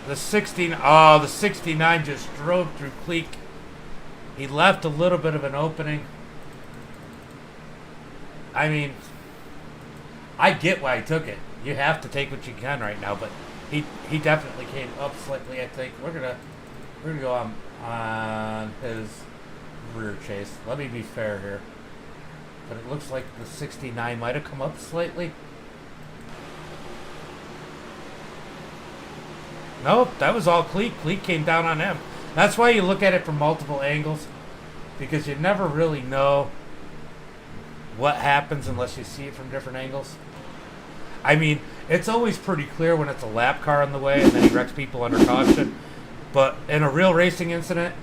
The 69 just drove through Cleek. He left a little bit of an opening. I mean, I get why he took it. You have to take what you can right now, but he definitely came up slightly. I think we're gonna go on his rear chase. Let me be fair here, but it looks like the 69 might have come up slightly. Nope, that was all Cleek. Cleek came down on him. That's why you look at it from multiple angles, because you never really know what happens unless you see it from different angles. I mean, it's always pretty clear when it's a lap car in the way and then he wrecks people under caution. But in a real racing incident,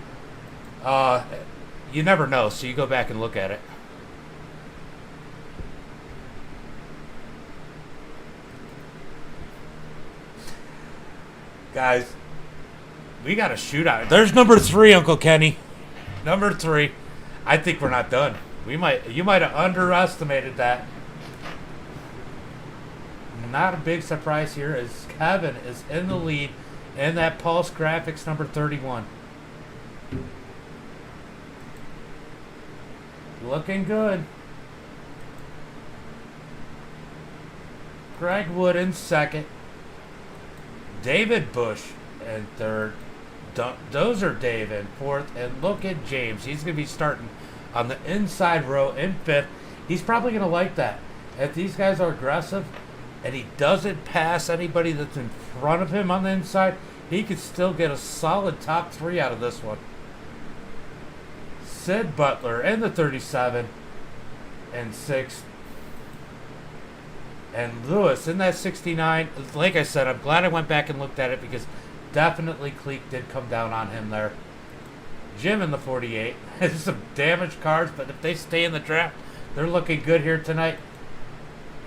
you never know, so you go back and look at it. Guys, we got a shootout. There's number 3, Uncle Kenny. Number 3. I think we're not done. You might have underestimated that. Not a big surprise here as Kevin is in the lead in that Pulse Graphics number 31. Looking good. Greg Wood in second. David Bush in third. Dozer Dave in fourth. And look at James. He's going to be starting on the inside row in fifth. He's probably going to like that. If these guys are aggressive, and he doesn't pass anybody that's in front of him on the inside, he could still get a solid top 3 out of this one. Sid Butler in the 37 and 6th. And Lewis in that 69. Like I said, I'm glad I went back and looked at it because definitely Cleek did come down on him there. Jim in the 48. There's some damaged cars, but if they stay in the draft, they're looking good here tonight.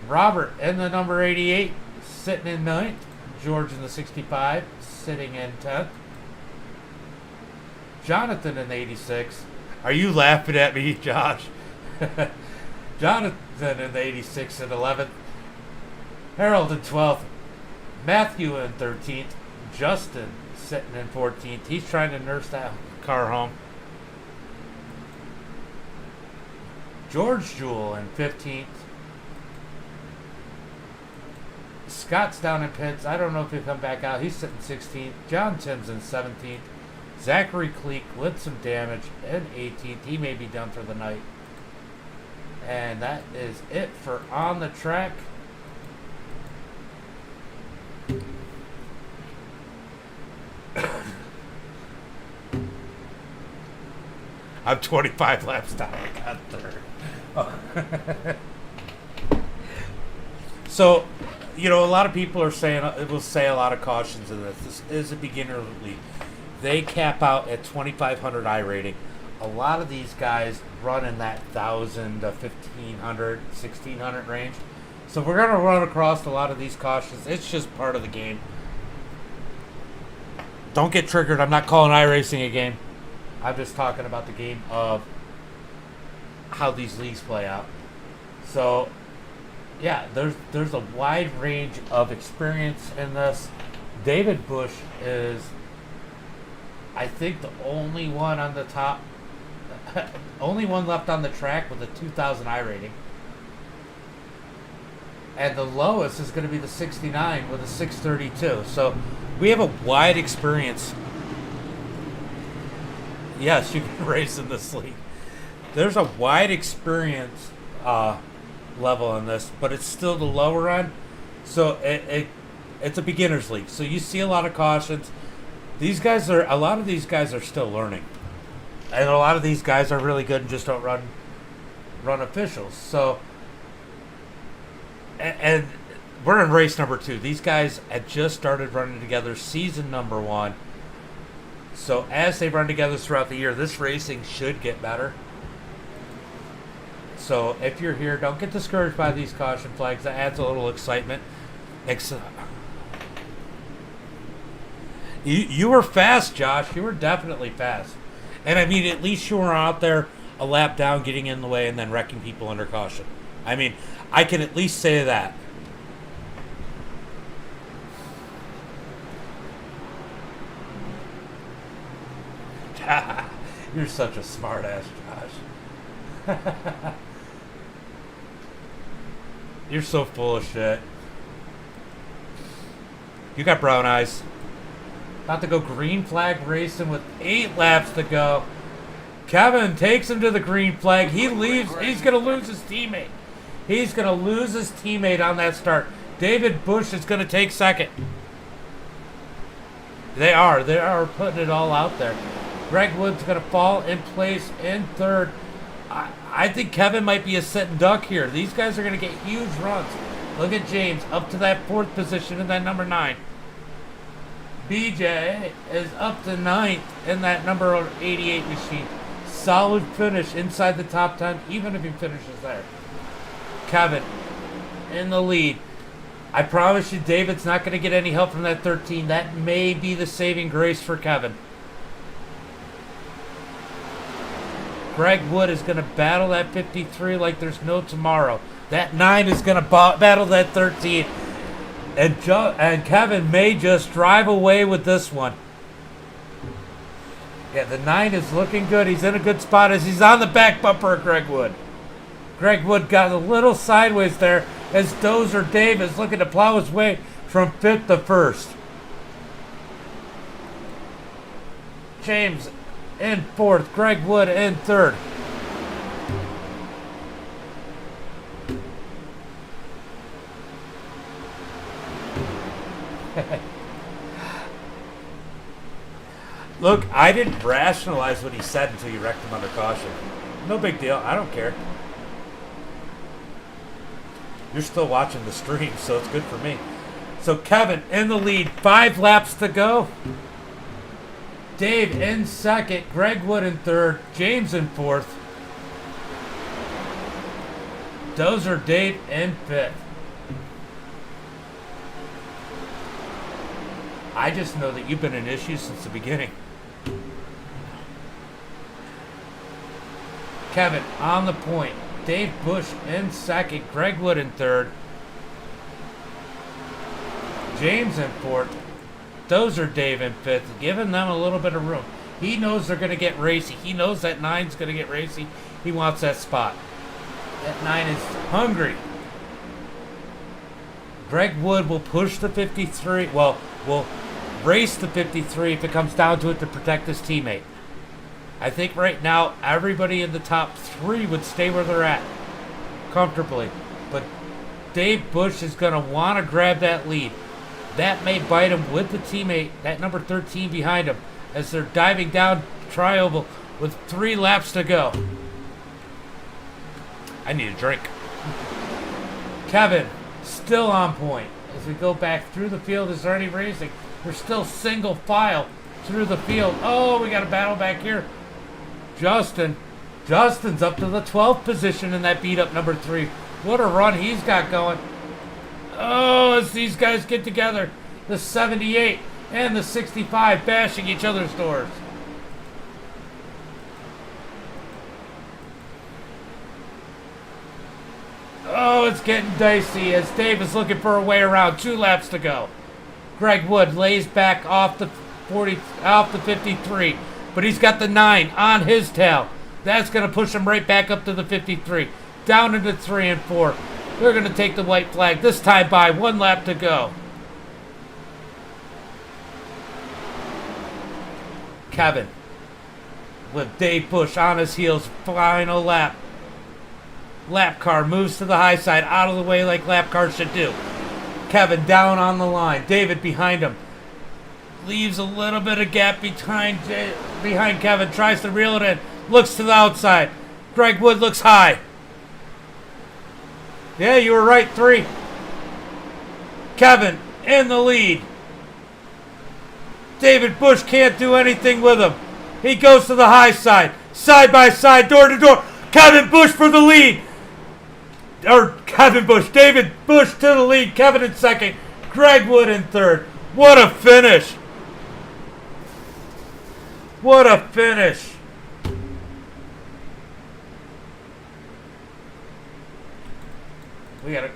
Robert in the number 88, sitting in 9th. George in the 65, sitting in 10th. Jonathan in the 86. Are you laughing at me, Josh? Jonathan in the 86 and 11th. Harold in 12th. Matthew in 13th. Justin sitting in 14th. He's trying to nurse that car home. George Jewell in 15th. Scott's down in pits. I don't know if he'll come back out. He's sitting 16th. John Timms in 17th. Zachary Cleek with some damage in 18th. He may be done for the night. And that is it for on the track. I'm 25 laps down. I got third. Oh. So, you know, a lot of people are saying, it will say a lot of cautions in this. This is a beginner league. They cap out at 2,500 I rating. A lot of these guys run in that 1,000 to 1,500, 1,600 range. So we're going to run across a lot of these cautions. It's just part of the game. Don't get triggered. I'm not calling iRacing a game. I'm just talking about the game of how these leagues play out. So, yeah, there's a wide range of experience in this. David Bush is, I think, the only one on the top, only one left on the track with a 2,000 I rating. And the lowest is going to be the 69 with a 632. So we have a wide experience. Yes, you can race in this league. There's a wide experience level in this, but it's still the lower end. So it's a beginner's league. So you see a lot of cautions. A lot of these guys are still learning. And a lot of these guys are really good and just don't run officials. So, and we're in race number 2. These guys had just started running together season number 1. So as they run together throughout the year, this racing should get better. So if you're here, don't get discouraged by these caution flags. That adds a little excitement. You were fast, Josh. You were definitely fast. And I mean, at least you were out there a lap down, getting in the way, and then wrecking people under caution. I mean, I can at least say that. You're such a smart ass, Josh. You're so full of shit. You got brown eyes. About to go green flag racing with 8 laps to go. Kevin takes him to the green flag. He leaves. He's going to lose his teammate. He's going to lose his teammate on that start. David Bush is going to take second. They are putting it all out there. Greg Wood's going to fall in place in third. I think Kevin might be a sitting duck here. These guys are going to get huge runs. Look at James up to that 4th position in that number 9. BJ is up to 9th in that number 88 machine. Solid finish inside the top 10, even if he finishes there. Kevin in the lead. I promise you, David's not going to get any help from that 13. That may be the saving grace for Kevin. Greg Wood is going to battle that 53 like there's no tomorrow. That 9 is going to battle that 13. And Kevin may just drive away with this one. Yeah, the 9 is looking good. He's in a good spot as he's on the back bumper of Greg Wood. Greg Wood got a little sideways there as Dozer Dave is looking to plow his way from 5th to 1st. James in 4th. Greg Wood in 3rd. Look, I didn't rationalize what he said until you wrecked him under caution. No big deal. I don't care. You're still watching the stream, so it's good for me. So Kevin in the lead. 5 laps to go. Dave in second. Greg Wood in third. James in fourth. Dozer Dave in fifth. I just know that you've been an issue since the beginning. Kevin on the point. Dave Bush in second. Greg Wood in third. James in fourth. Dozer Dave in fifth. Giving them a little bit of room. He knows they're going to get racy. He knows that 9's going to get racy. He wants that spot. That 9 is hungry. Greg Wood will push the 53. Well, will race the 53 if it comes down to it to protect his teammate. I think right now everybody in the top 3 would stay where they're at comfortably. But Dave Bush is going to want to grab that lead. That may bite him with the teammate, that number 13 behind him, as they're diving down Tri-Oval with 3 laps to go. I need a drink. Kevin, still on point. As we go back through the field, is there any racing? We're still single file through the field. Oh, we got a battle back here. Justin's up to the 12th position in that beat up number 3. What a run he's got going. Oh, as these guys get together, the 78 and the 65 bashing each other's doors. Oh, it's getting dicey as Dave is looking for a way around. 2 laps to go. Greg Wood lays back off the 53, but he's got the 9 on his tail. That's going to push him right back up to the 53. Down into 3 and 4. They're going to take the white flag. This time by 1 lap to go. Kevin with Dave Bush on his heels. Final lap. Lap car moves to the high side, out of the way like lap cars should do. Kevin down on the line. David behind him. Leaves a little bit of gap behind Kevin. Tries to reel it in. Looks to the outside. Greg Wood looks high. Yeah, you were right. 3. Kevin in the lead. David Bush can't do anything with him. He goes to the high side. Side by side, door to door. Kevin Bush for the lead. Or Kevin Bush. David Bush to the lead. Kevin in second. Greg Wood in third. What a finish. What a finish. We gotta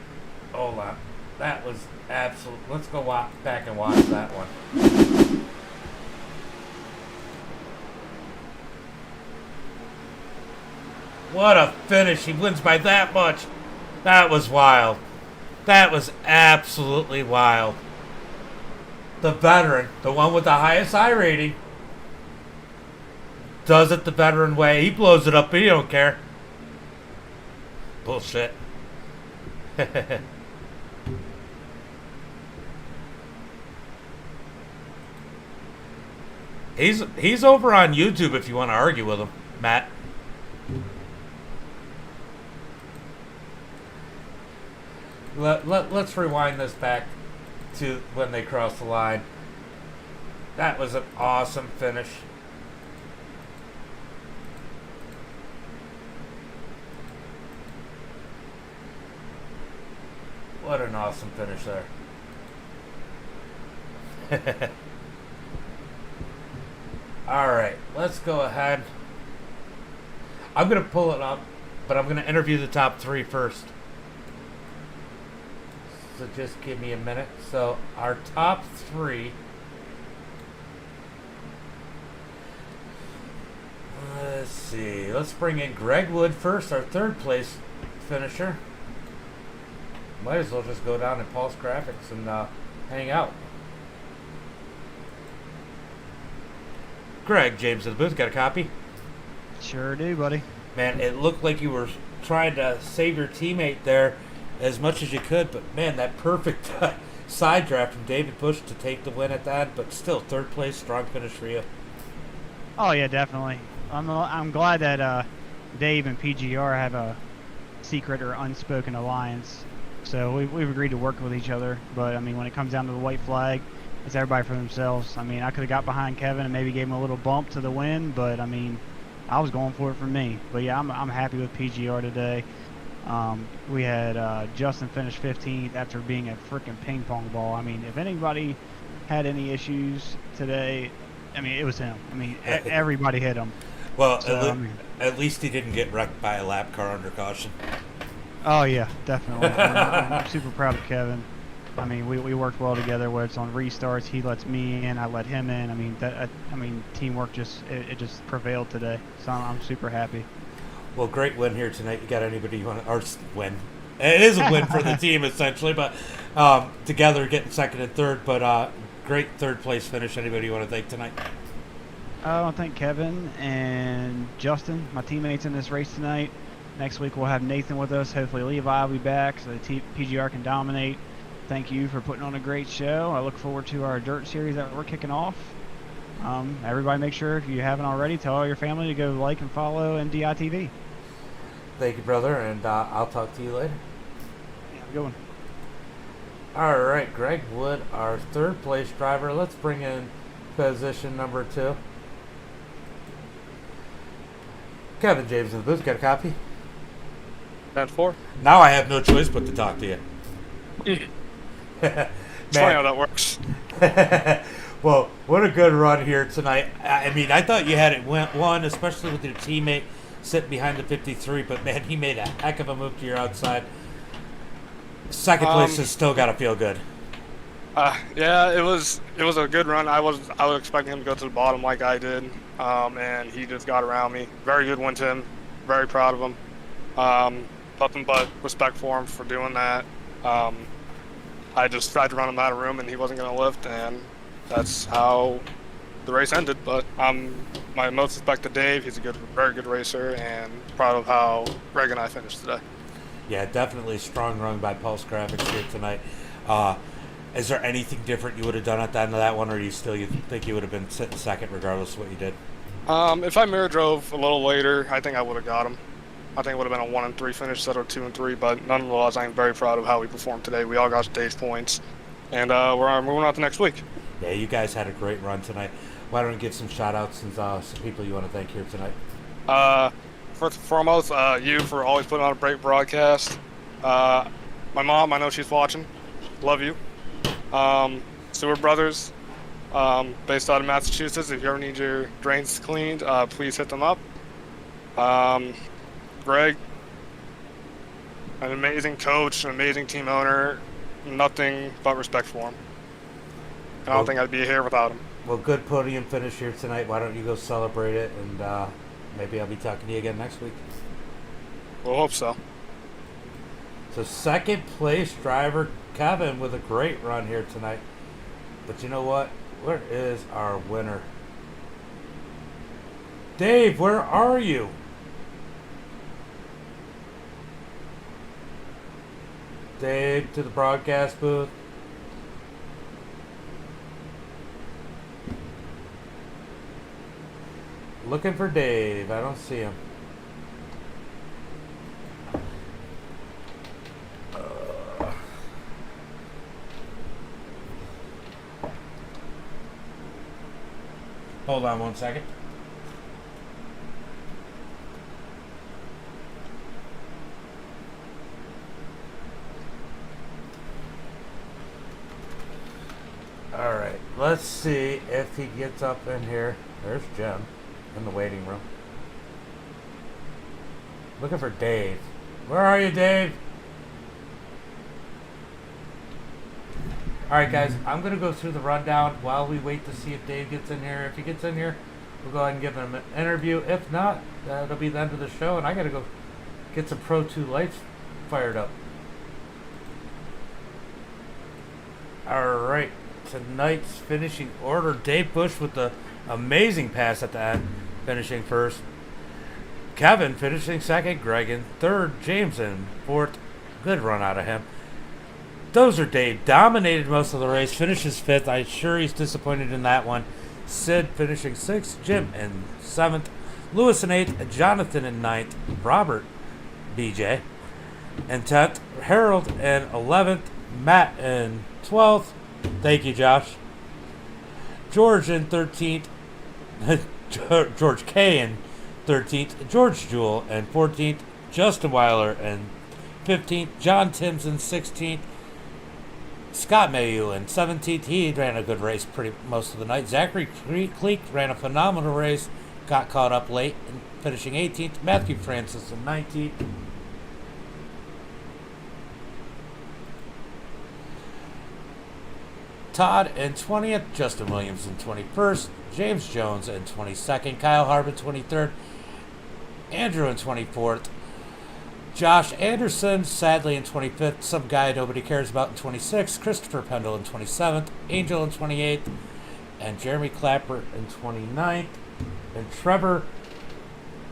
hold on. That was absolute. Let's go back and watch that one. What a finish. He wins by that much. That was wild. That was absolutely wild. The veteran, the one with the highest I rating, does it the veteran way. He blows it up, but he don't care. Bullshit. He's over on YouTube if you want to argue with him, Matt. Let's rewind this back to when they crossed the line. That was an awesome finish. What an awesome finish there. All right, let's go ahead. I'm going to pull it up, but I'm going to interview the top 3 first. So just give me a minute. So our top 3. Let's see. Let's bring in Greg Wood first, our 3rd place finisher. Might as well just go down to Pulse Graphix and hang out. Greg, James of the booth, got a copy? Sure do, buddy. Man, it looked like you were trying to save your teammate there as much as you could, but man, that perfect side draft from David Bush to take the win at the end, but still third place, strong finish for you. Oh yeah, definitely. I'm glad that Dave and PGR have a secret or unspoken alliance. So we've agreed to work with each other. But I mean, when it comes down to the white flag, it's everybody for themselves. I mean, I could have got behind Kevin and maybe gave him a little bump to the win, but I mean, I was going for it for me. But yeah, I'm happy with PGR today. We had Justin finish 15th after being a freaking ping pong ball. I mean, if anybody had any issues today, I mean, it was him. I mean, everybody hit him. Well, So, at least he didn't get wrecked by a lap car under caution. Oh yeah, definitely. I'm super proud of Kevin. I mean, we worked well together. Whether it's on restarts, he lets me in, I let him in. I mean, teamwork just prevailed today. So I'm super happy. Well, great win here tonight. You got anybody you want to, or win? It is a win for the team essentially, but together getting second and third. But great third place finish. Anybody you want to thank tonight? I want to thank Kevin and Justin, my teammates in this race tonight. Next week we'll have Nathan with us. Hopefully Levi will be back so the PGR can dominate. Thank you for putting on a great show. I look forward to our dirt series that we're kicking off. Everybody make sure, if you haven't already, tell all your family to go like and follow MDITV. Thank you, brother, and I'll talk to you later. Yeah, have a good one. All right, Greg Wood, our third place driver. Let's bring in position number 2. Kevin James in the booth. Got a copy? 10-4. Now I have no choice but to talk to you. It's funny how that works. Well, what a good run here tonight. I mean, I thought you had it won, especially with your teammate sitting behind the 53, but man, he made a heck of a move to your outside. Second place has still got to feel good. Yeah, it was a good run. I was expecting him to go to the bottom like I did, and he just got around me. Very good win to him. Very proud of him. Nothing but respect for him for doing that. I just tried to run him out of room, and he wasn't going to lift, and that's how the race ended. But my most respect to Dave. He's a very good racer, and proud of how Greg and I finished today. Yeah, definitely a strong run by Pulse Graphix here tonight. Is there anything different you would have done at the end of that one, or you think you would have been sitting second regardless of what you did? If I mirror drove a little later, I think I would have got him. I think it would have been a 1 and 3 finish instead of 2 and 3, but nonetheless, I'm very proud of how we performed today. We all got stage points, and we're moving on to next week. Yeah, you guys had a great run tonight. Why don't we give some shout-outs and some people you want to thank here tonight? First and foremost, you for always putting on a great broadcast. My mom, I know she's watching. Love you. Stewart Brothers, based out of Massachusetts. If you ever need your drains cleaned, please hit them up. Greg, an amazing coach, an amazing team owner. Nothing but respect for him. I don't think I'd be here without him. Well, good podium finish here tonight. Why don't you go celebrate it, and maybe I'll be talking to you again next week. We'll hope so. So second place driver Kevin with a great run here tonight. But you know what? Where is our winner? Dave, where are you? Dave, to the broadcast booth. Looking for Dave. I don't see him. Hold on 1 second. Alright, let's see if he gets up in here. There's Jim in the waiting room. Looking for Dave. Where are you, Dave? Alright guys, I'm going to go through the rundown while we wait to see if Dave gets in here. If he gets in here, we'll go ahead and give him an interview. If not, that'll be the end of the show, and I got to go get some Pro 2 lights fired up. Alright, tonight's finishing order. Dave Bush with the amazing pass at the end, finishing first. Kevin finishing second. Greg in third. James in fourth. Good run out of him. Dozer Dave dominated most of the race, finishes 5th. I'm sure he's disappointed in that one. Sid finishing 6th, Jim in 7th, Lewis in 8th, Jonathan in 9th, Robert, BJ, in 10th, Harold in 11th, Matt in 12th. Thank you, Josh. George in 13th, George K in 13th, George Jewell in 14th, Justin Weiler in 15th, John Timms in 16th, Scott Mayu in 17th. He ran a good race pretty most of the night. Zachary Cleek ran a phenomenal race, got caught up late and finishing 18th. Matthew Francis in 19th. Todd in 20th, Justin Williams in 21st, James Jones in 22nd, Kyle Harbin 23rd, Andrew in 24th, Josh Anderson sadly in 25th, some guy nobody cares about in 26th, Christopher Pendle in 27th, Angel in 28th, and Jeremy Clapper in 29th, and Trevor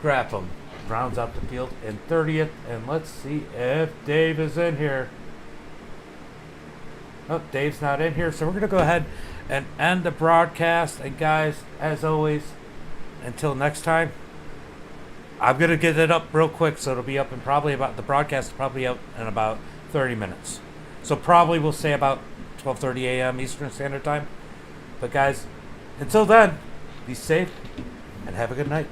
Grapham rounds out the field in 30th. And let's see if Dave is in here. Oh, Dave's not in here, so we're going to go ahead and end the broadcast. And guys, as always, until next time, I'm going to get it up real quick, so it'll be up in probably about, the broadcast is probably out in about 30 minutes. So probably we'll say about 12:30 a.m. Eastern Standard Time. But guys, until then, be safe and have a good night.